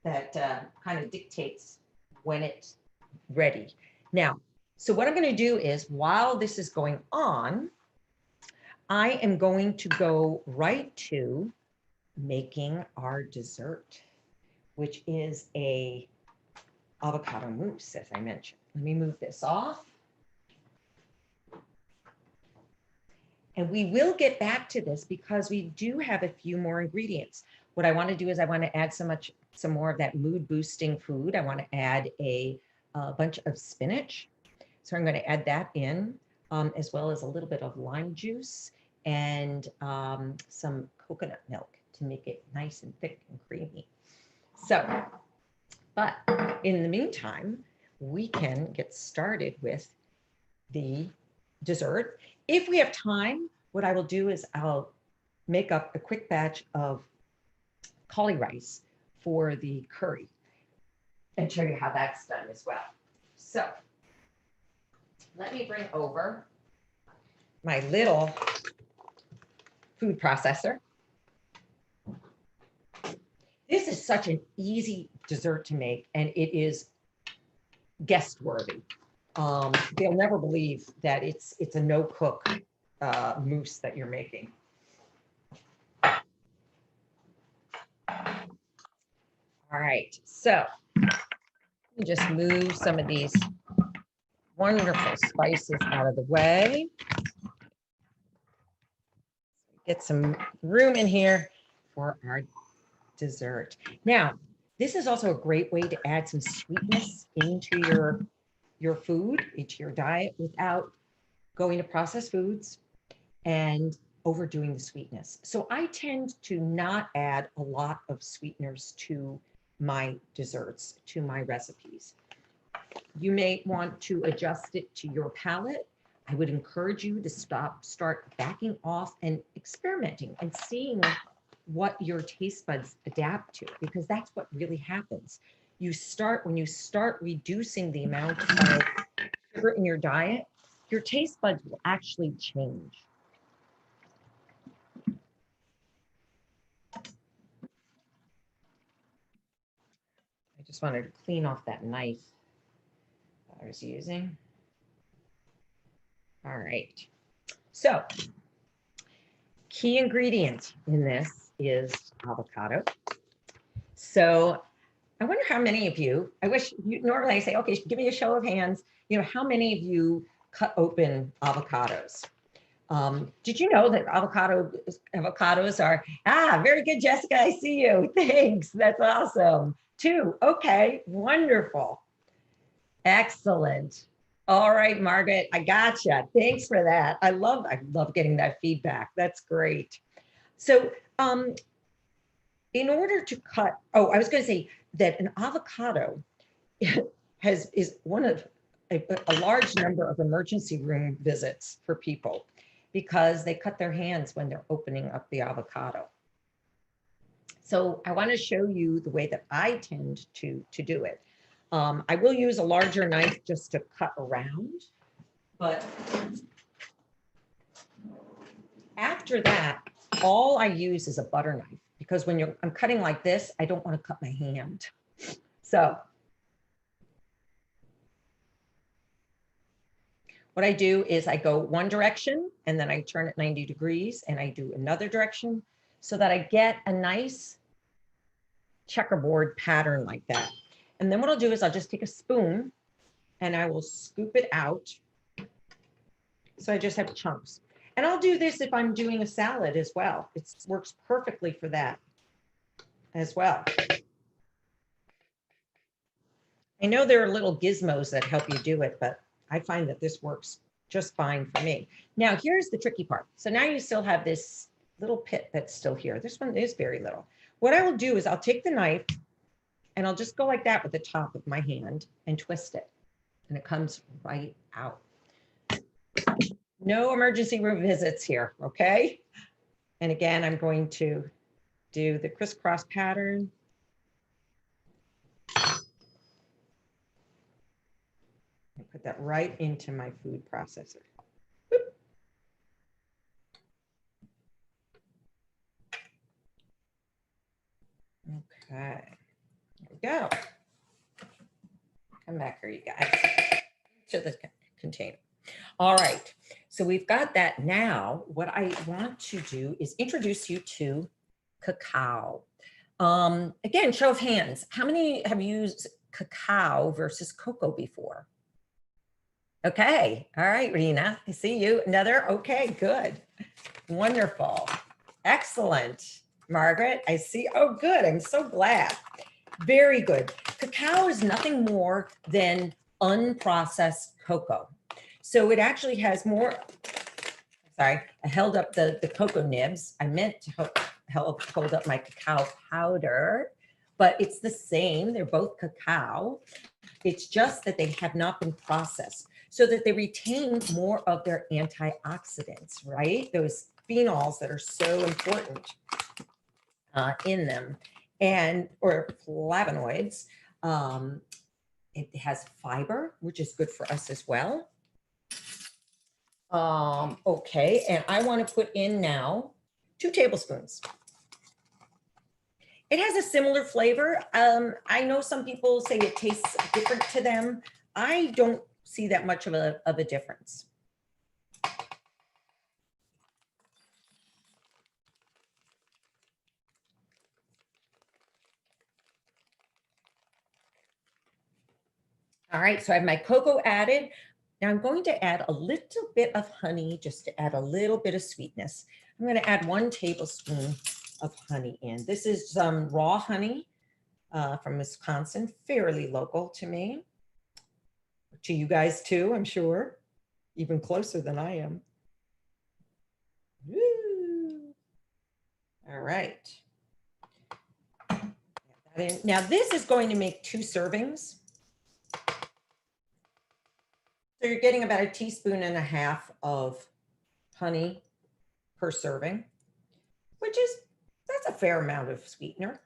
That kind of dictates when it's ready. Now, so what I'm going to do is while this is going on, I am going to go right to making our dessert, which is a avocado mousse, as I mentioned. Let me move this off. And we will get back to this because we do have a few more ingredients. What I want to do is I want to add some more of that mood boosting food. I want to add a bunch of spinach. So I'm going to add that in, as well as a little bit of lime juice and some coconut milk to make it nice and thick and creamy. So, but in the meantime, we can get started with the dessert. If we have time, what I will do is I'll make up a quick batch of cauli rice for the curry and show you how that's done as well. So let me bring over my little food processor. This is such an easy dessert to make, and it is guest worthy. They'll never believe that it's a no cook mousse that you're making. All right, so let me just move some of these wonderful spices out of the way. Get some room in here for our dessert. Now, this is also a great way to add some sweetness into your food, into your diet, without going to processed foods and overdoing the sweetness. So I tend to not add a lot of sweeteners to my desserts, to my recipes. You may want to adjust it to your palate. I would encourage you to start backing off and experimenting and seeing what your taste buds adapt to, because that's what really happens. When you start reducing the amount of sugar in your diet, your taste buds will actually change. I just wanted to clean off that knife that I was using. All right. So, key ingredient in this is avocado. So, I wonder how many of you, normally I say, okay, give me a show of hands. How many of you cut open avocados? Did you know that avocados are, very good, Jessica, I see you. Thanks, that's awesome. 2, okay, wonderful. Excellent. All right, Margaret, I gotcha. Thanks for that. I love getting that feedback. That's great. So in order to cut, I was going to say that an avocado is one of a large number of emergency room visits for people because they cut their hands when they're opening up the avocado. So I want to show you the way that I tend to do it. I will use a larger knife just to cut around, but after that, all I use is a butter knife because when I'm cutting like this, I don't want to cut my hand. So what I do is I go one direction and then I turn it 90 degrees and I do another direction so that I get a nice checkerboard pattern like that. And then what I'll do is I'll just take a spoon and I will scoop it out. So I just have chunks. And I'll do this if I'm doing a salad as well. It works perfectly for that as well. I know there are little gizmos that help you do it, but I find that this works just fine for me. Now, here's the tricky part. So now you still have this little pit that's still here. This one is very little. What I will do is I'll take the knife and I'll just go like that with the top of my hand and twist it. And it comes right out. No emergency room visits here, okay? And again, I'm going to do the crisscross pattern. And put that right into my food processor. Boop. Okay, there we go. Come back here, you guys, to the container. All right, so we've got that. Now, what I want to do is introduce you to cacao. Again, show of hands. How many have used cacao versus cocoa before? Okay, all right, Rena, I see you. Another, okay, good. Wonderful, excellent. Margaret, I see, oh good, I'm so glad. Very good. Cacao is nothing more than unprocessed cocoa. So it actually has more, sorry, I held up the cocoa nibs. I meant to hold up my cacao powder, but it's the same. They're both cacao. It's just that they have not been processed so that they retain more of their antioxidants, right? Those phenols that are so important in them, and or flavonoids. It has fiber, which is good for us as well. Okay, and I want to put in now 2 tablespoons. It has a similar flavor. I know some people say it tastes different to them. I don't see that much of a difference. All right, so I have my cocoa added. Now I'm going to add a little bit of honey just to add a little bit of sweetness. I'm going to add 1 tablespoon of honey in. This is some raw honey from Wisconsin, fairly local to me. To you guys too, I'm sure. Even closer than I am. Woo. All right. Now this is going to make 2 servings. So you're getting about 1.5 teaspoons of honey per serving, which is, that's a fair amount of sweetener.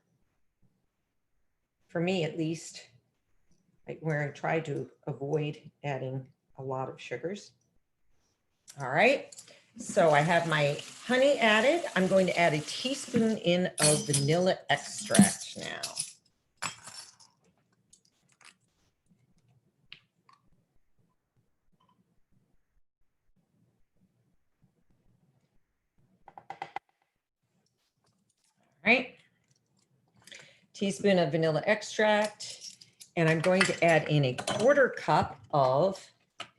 For me, at least, where I try to avoid adding a lot of sugars. All right, so I have my honey added. I'm going to add 1 teaspoon in of vanilla extract now. Right, teaspoon of vanilla extract, and I'm going to add in 1/4 cup of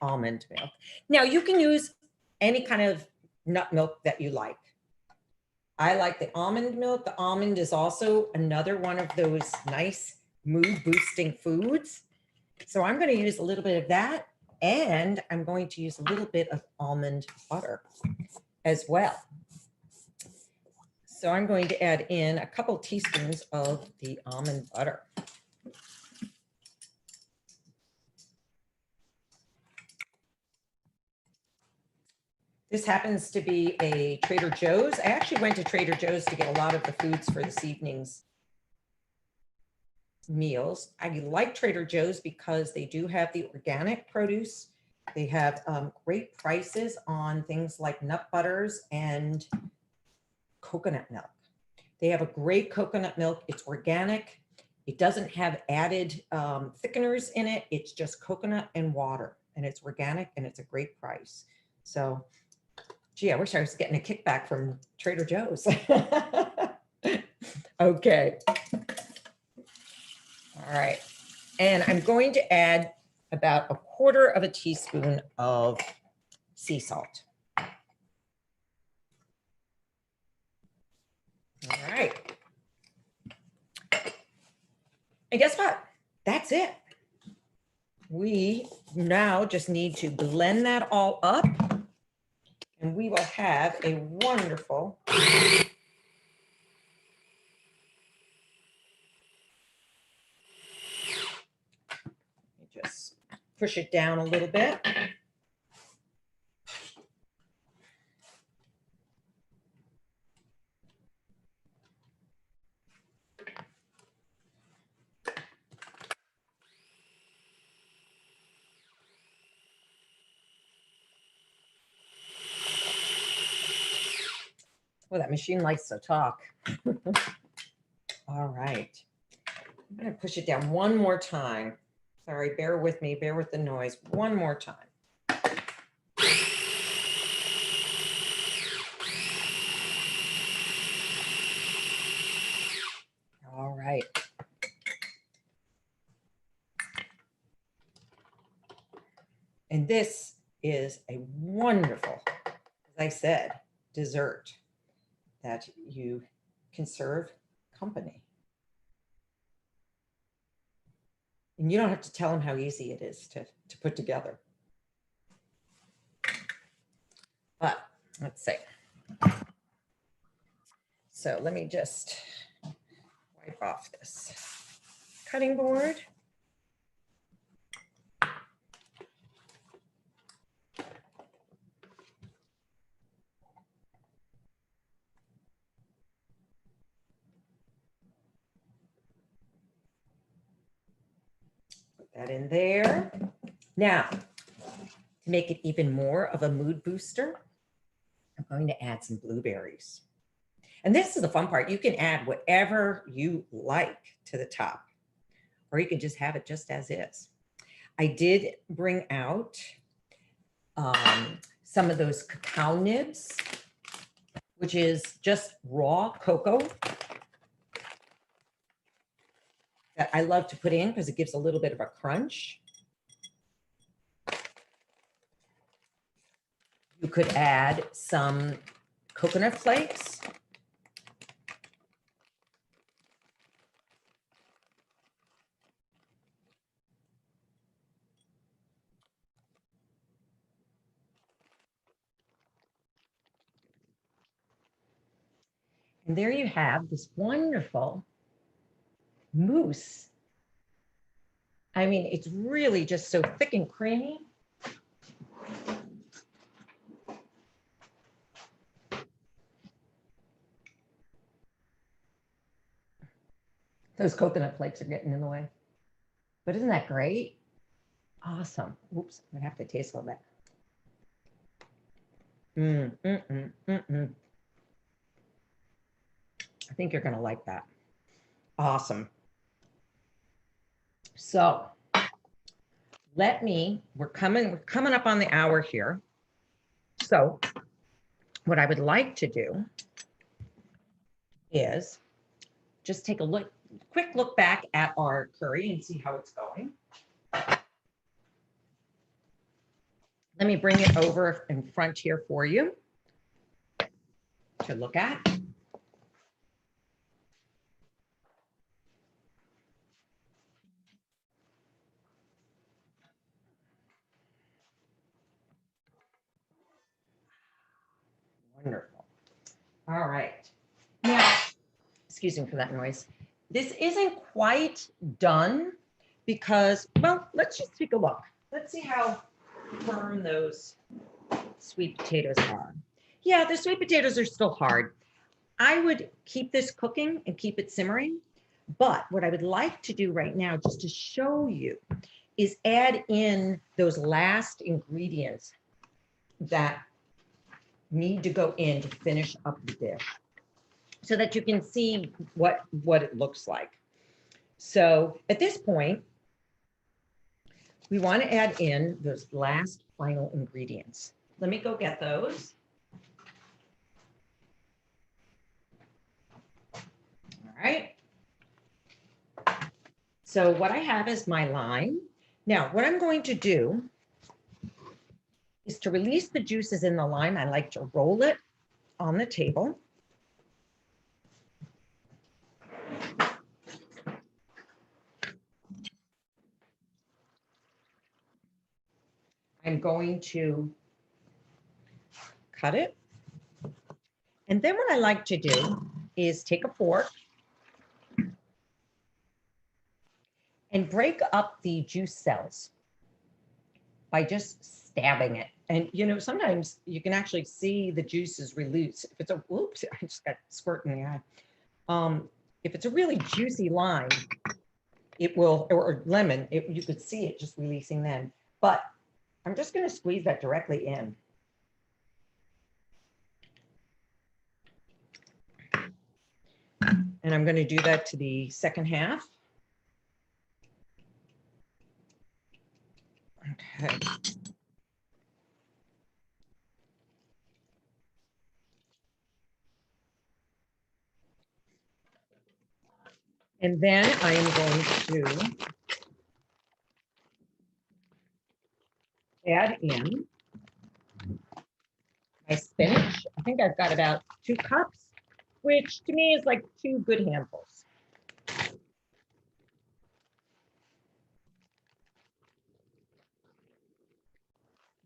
almond milk. Now you can use any kind of nut milk that you like. I like the almond milk. The almond is also another one of those nice mood boosting foods. So I'm going to use a little bit of that, and I'm going to use a little bit of almond butter as well. So I'm going to add in a couple teaspoons of the almond butter. This happens to be a Trader Joe's. I actually went to Trader Joe's to get a lot of the foods for this evening's meals. I like Trader Joe's because they do have the organic produce. They have great prices on things like nut butters and coconut milk. They have a great coconut milk. It's organic. It doesn't have added thickeners in it. It's just coconut and water, and it's organic, and it's a great price. So, gee, I wish I was getting a kickback from Trader Joe's. Okay. All right. And I'm going to add about 1/4 teaspoon of sea salt. All right. And guess what? That's it. we now just need to blend that all up, and we will have a wonderful just push it down a little bit. Well, that machine likes to talk. All right. I'm going to push it down one more time. Sorry, bear with me, bear with the noise. One more time. All right. And this is a wonderful, as I said, dessert that you can serve company. And you don't have to tell them how easy it is to put together. But let's see. So let me just wipe off this cutting board. Put that in there. Now, to make it even more of a mood booster, I'm going to add some blueberries. And this is the fun part. You can add whatever you like to the top, or you can just have it just as is. I did bring out some of those cacao nibs, which is just raw cocoa that I love to put in because it gives a little bit of a crunch. You could add some coconut flakes. And there you have this wonderful mousse. I mean, it's really just so thick and creamy. Those coconut flakes are getting in the way. But isn't that great? Awesome. Oops, I have to taste a little bit. I think you're going to like that. Awesome. So we're coming up on the hour here. So what I would like to do is just take a quick look back at our curry and see how it's going. Let me bring it over in front here for you to look at. Wonderful. All right. Now, excuse me for that noise. This isn't quite done because, well, let's just take a look. Let's see how firm those sweet potatoes are. Yeah, the sweet potatoes are still hard. I would keep this cooking and keep it simmering. But what I would like to do right now, just to show you, is add in those last ingredients that need to go in to finish up the dish so that you can see what it looks like. So at this point, we want to add in those last final ingredients. Let me go get those. All right. So what I have is my lime. Now, what I'm going to do is to release the juices in the lime. I like to roll it on the table. I'm going to cut it. And then what I like to do is take a fork and break up the juice cells by just stabbing it. And, you know, sometimes you can actually see the juices release. If it's a, whoops, I just got squirt in the eye. If it's a really juicy lime, it will, or lemon, you could see it just releasing then. But I'm just going to squeeze that directly in. And I'm going to do that to the second half. Okay. And then I am going to add in my spinach. I think I've got about 2 cups, which to me is like 2 good handfuls. I'm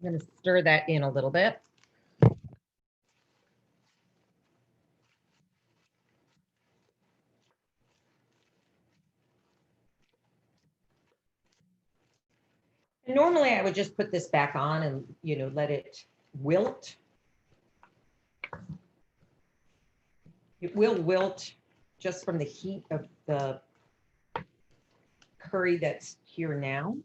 going to stir that in a little bit. And normally I would just put this back on and, you know, let it wilt. It will wilt just from the heat of the curry that's here now.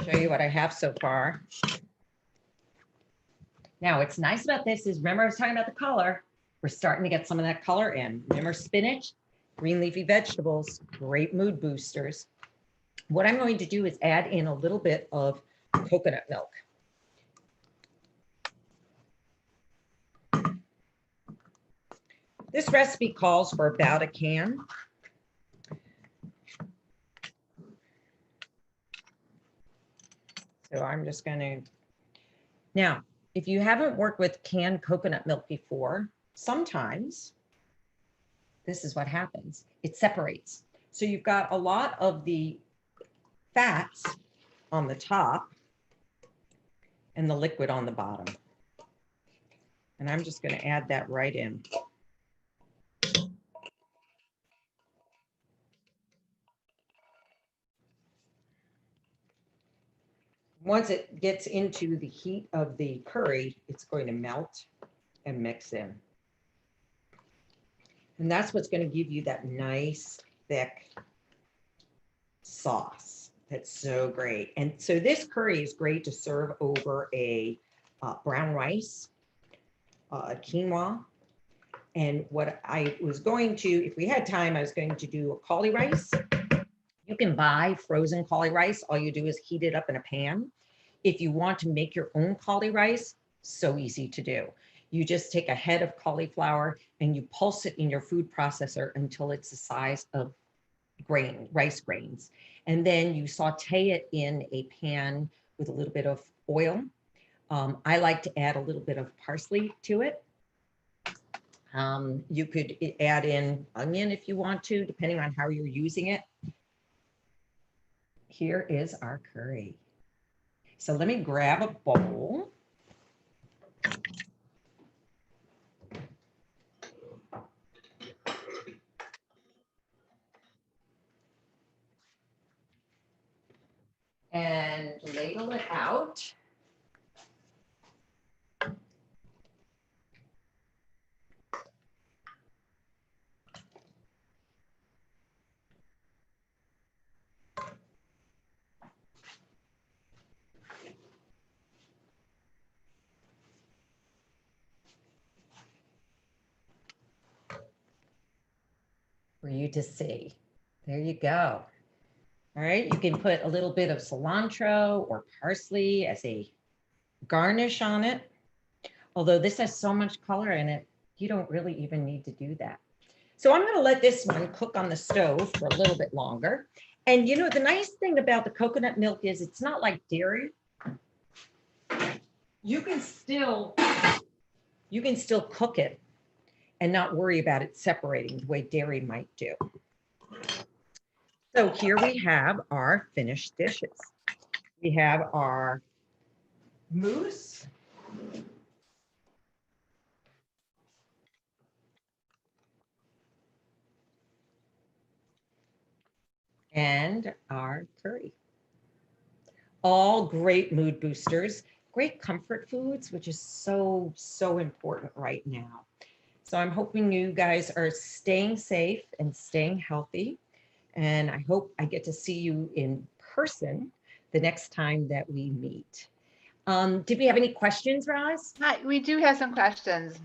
Show you what I have so far. Now, what's nice about this is, remember I was talking about the color, we're starting to get some of that color in. Remember, spinach, green leafy vegetables, great mood boosters. What I'm going to do is add in a little bit of coconut milk. This recipe calls for about a can. So I'm just going to, now, if you haven't worked with canned coconut milk before, sometimes this is what happens. It separates. So you've got a lot of the fats on the top and the liquid on the bottom. And I'm just going to add that right in. Once it gets into the heat of the curry, it's going to melt and mix in. And that's what's going to give you that nice, thick sauce. That's so great. And so this curry is great to serve over a brown rice, quinoa. And what I was going to, if we had time, I was going to do a cauli rice. You can buy frozen cauli rice. All you do is heat it up in a pan. If you want to make your own cauli rice, so easy to do. You just take a head of cauliflower and you pulse it in your food processor until it's the size of rice grains. And then you saute it in a pan with a little bit of oil. I like to add a little bit of parsley to it. You could add in onion if you want to, depending on how you're using it. Here is our curry. So let me grab a bowl. And ladle it out. For you to see. There you go. All right, you can put a little bit of cilantro or parsley as a garnish on it. Although this has so much color in it, you don't really even need to do that. So I'm going to let this one cook on the stove for a little bit longer. And you know, the nice thing about the coconut milk is it's not like dairy. You can still cook it and not worry about it separating the way dairy might do. So here we have our finished dishes. We have our mousse. And our curry. All great mood boosters, great comfort foods, which is so, so important right now. So I'm hoping you guys are staying safe and staying healthy. And I hope I get to see you in person the next time that we meet. Did we have any questions, Roz? Hi, we do have some questions.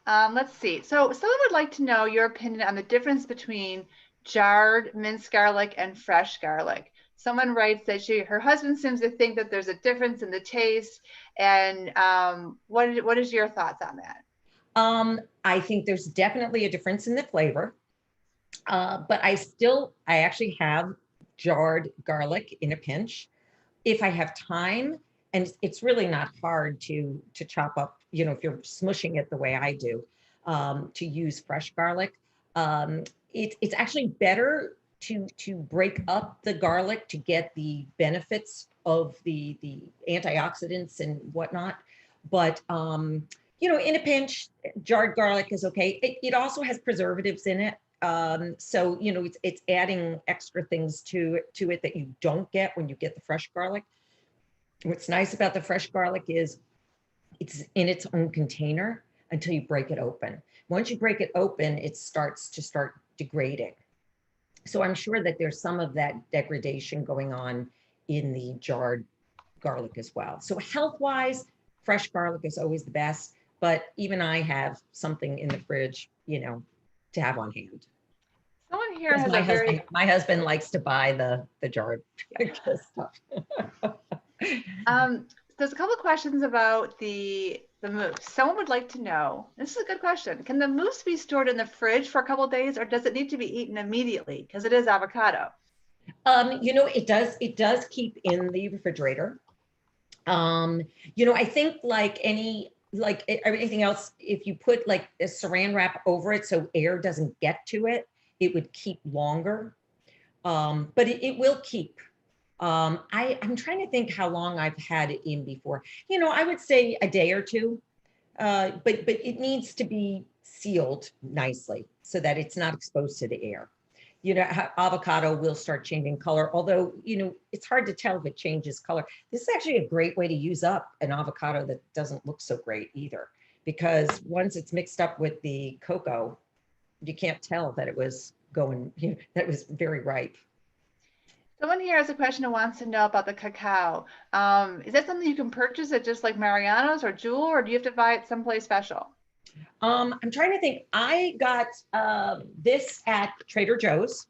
Let's see. So someone would like to know your opinion on the difference between jarred minced garlic and fresh garlic. Someone writes that her husband seems to think that there's a difference in the taste. And what is your thoughts on that? I think there's definitely a difference in the flavor. But I actually have jarred garlic in a pinch. If I have time, and it's really not hard to chop up, you know, if you're smushing it the way I do, to use fresh garlic. It's actually better to break up the garlic to get the benefits of the antioxidants and whatnot. But you know, in a pinch, jarred garlic is okay. It also has preservatives in it. So, you know, it's adding extra things to it that you don't get when you get the fresh garlic. What's nice about the fresh garlic is it's in its own container until you break it open. Once you break it open, it starts to degrading. So I'm sure that there's some of that degradation going on in the jarred garlic as well. So health-wise, fresh garlic is always the best, but even I have something in the fridge, you know, to have on hand. Someone here has my husband likes to buy the jarred stuff. There's a couple of questions about the mousse. Someone would like to know, this is a good question, can the mousse be stored in the fridge for a couple of days, or does it need to be eaten immediately because it is avocado? You know, it does keep in the refrigerator. You know, I think like everything else, if you put like a saran wrap over it so air doesn't get to it, it would keep longer. But it will keep. I'm trying to think how long I've had it in before. You know, I would say a day or two, but it needs to be sealed nicely so that it's not exposed to the air. You know, avocado will start changing color, although, you know, it's hard to tell if it changes color. This is actually a great way to use up an avocado that doesn't look so great either, because once it's mixed up with the cocoa, you can't tell that it was going, you know, that it was very ripe. Someone here has a question who wants to know about the cacao. Is that something you can purchase at just like Mariano's or Jewel, or do you have to buy it someplace special? I'm trying to think. I got this at Trader Joe's.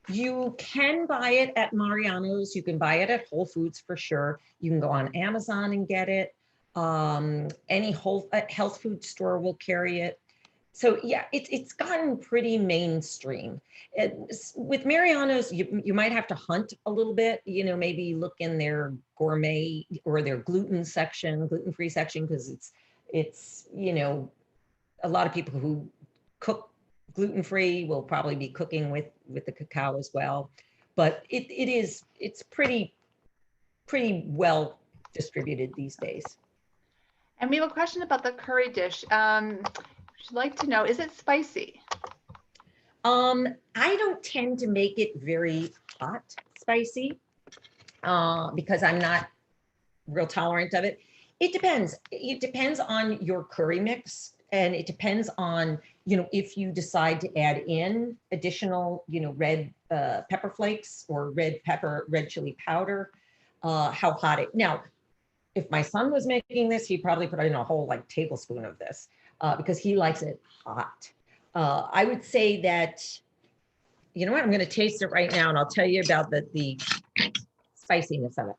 You can buy it at Mariano's. You can buy it at Whole Foods for sure. You can go on Amazon and get it. Any health food store will carry it. So yeah, it's gotten pretty mainstream. With Mariano's, you might have to hunt a little bit, you know, maybe look in their gourmet or their gluten-free section, because it's, you know, a lot of people who cook gluten-free will probably be cooking with the cacao as well. But it's pretty well distributed these days. And we have a question about the curry dish. She'd like to know, is it spicy? I don't tend to make it very hot spicy because I'm not real tolerant of it. It depends. It depends on your curry mix, and it depends on, you know, if you decide to add in additional, you know, red pepper flakes or red chili powder, how hot it. Now, if my son was making this, he'd probably put in a whole like tablespoon of this because he likes it hot. I would say that, you know what, I'm going to taste it right now and I'll tell you about the spiciness of it.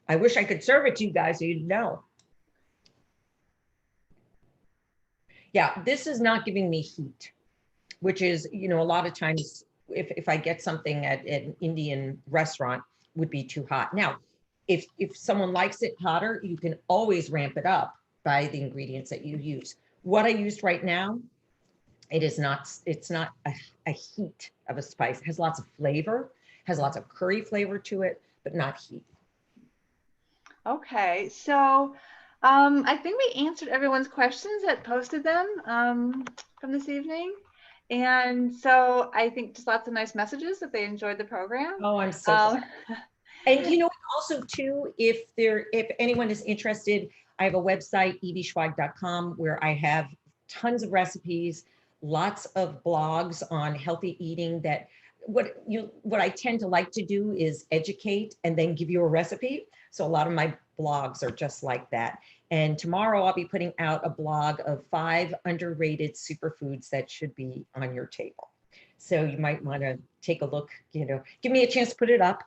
I wish I could serve it to you guys so you'd know. Yeah, this is not giving me heat, which is, you know, a lot of times if I get something at an Indian restaurant, would be too hot. Now, if someone likes it hotter, you can always ramp it up by the ingredients that you use. What I used right now, it's not a heat of a spice. It has lots of flavor, has lots of curry flavor to it, but not heat. Okay, so I think we answered everyone's questions that posted them from this evening. And so I think just lots of nice messages that they enjoyed the program. Oh, I'm so glad. And you know, also too, if anyone is interested, I have a website, eveyschweig.com, where I have tons of recipes, lots of blogs on healthy eating. That what I tend to like to do is educate and then give you a recipe. So a lot of my blogs are just like that. And tomorrow I'll be putting out a blog of 5 underrated superfoods that should be on your table. So you might want to take a look, you know, give me a chance to put it up.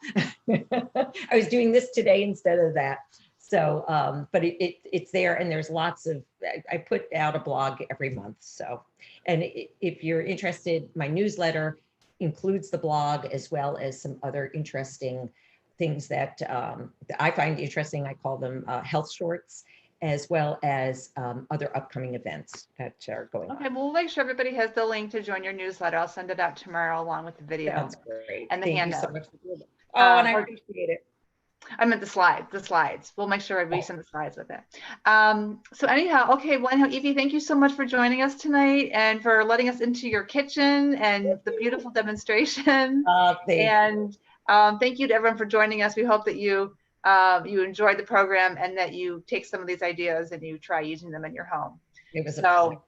I was doing this today instead of that. So, but it's there, and there's lots of, I put out a blog every month. So, and if you're interested, my newsletter includes the blog as well as some other interesting things that I find interesting. I call them health shorts, as well as other upcoming events that are going on. Okay, well, we'll make sure everybody has the link to join your newsletter. I'll send it out tomorrow along with the video. Sounds great. And the Thank handout. you so much for doing it. Oh, and I appreciate it. I meant the slides. We'll make sure we send the slides with it. So anyhow, okay, well, anyhow, Evey, thank you so much for joining us tonight and for letting us into your kitchen and the beautiful demonstration. And thank you to everyone for joining us. We hope that you enjoyed the program and that you take some of these ideas and you try using them in your home. It was so.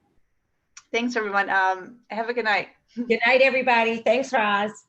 Thanks, everyone. Have a good night. Good night, everybody. Thanks, Roz.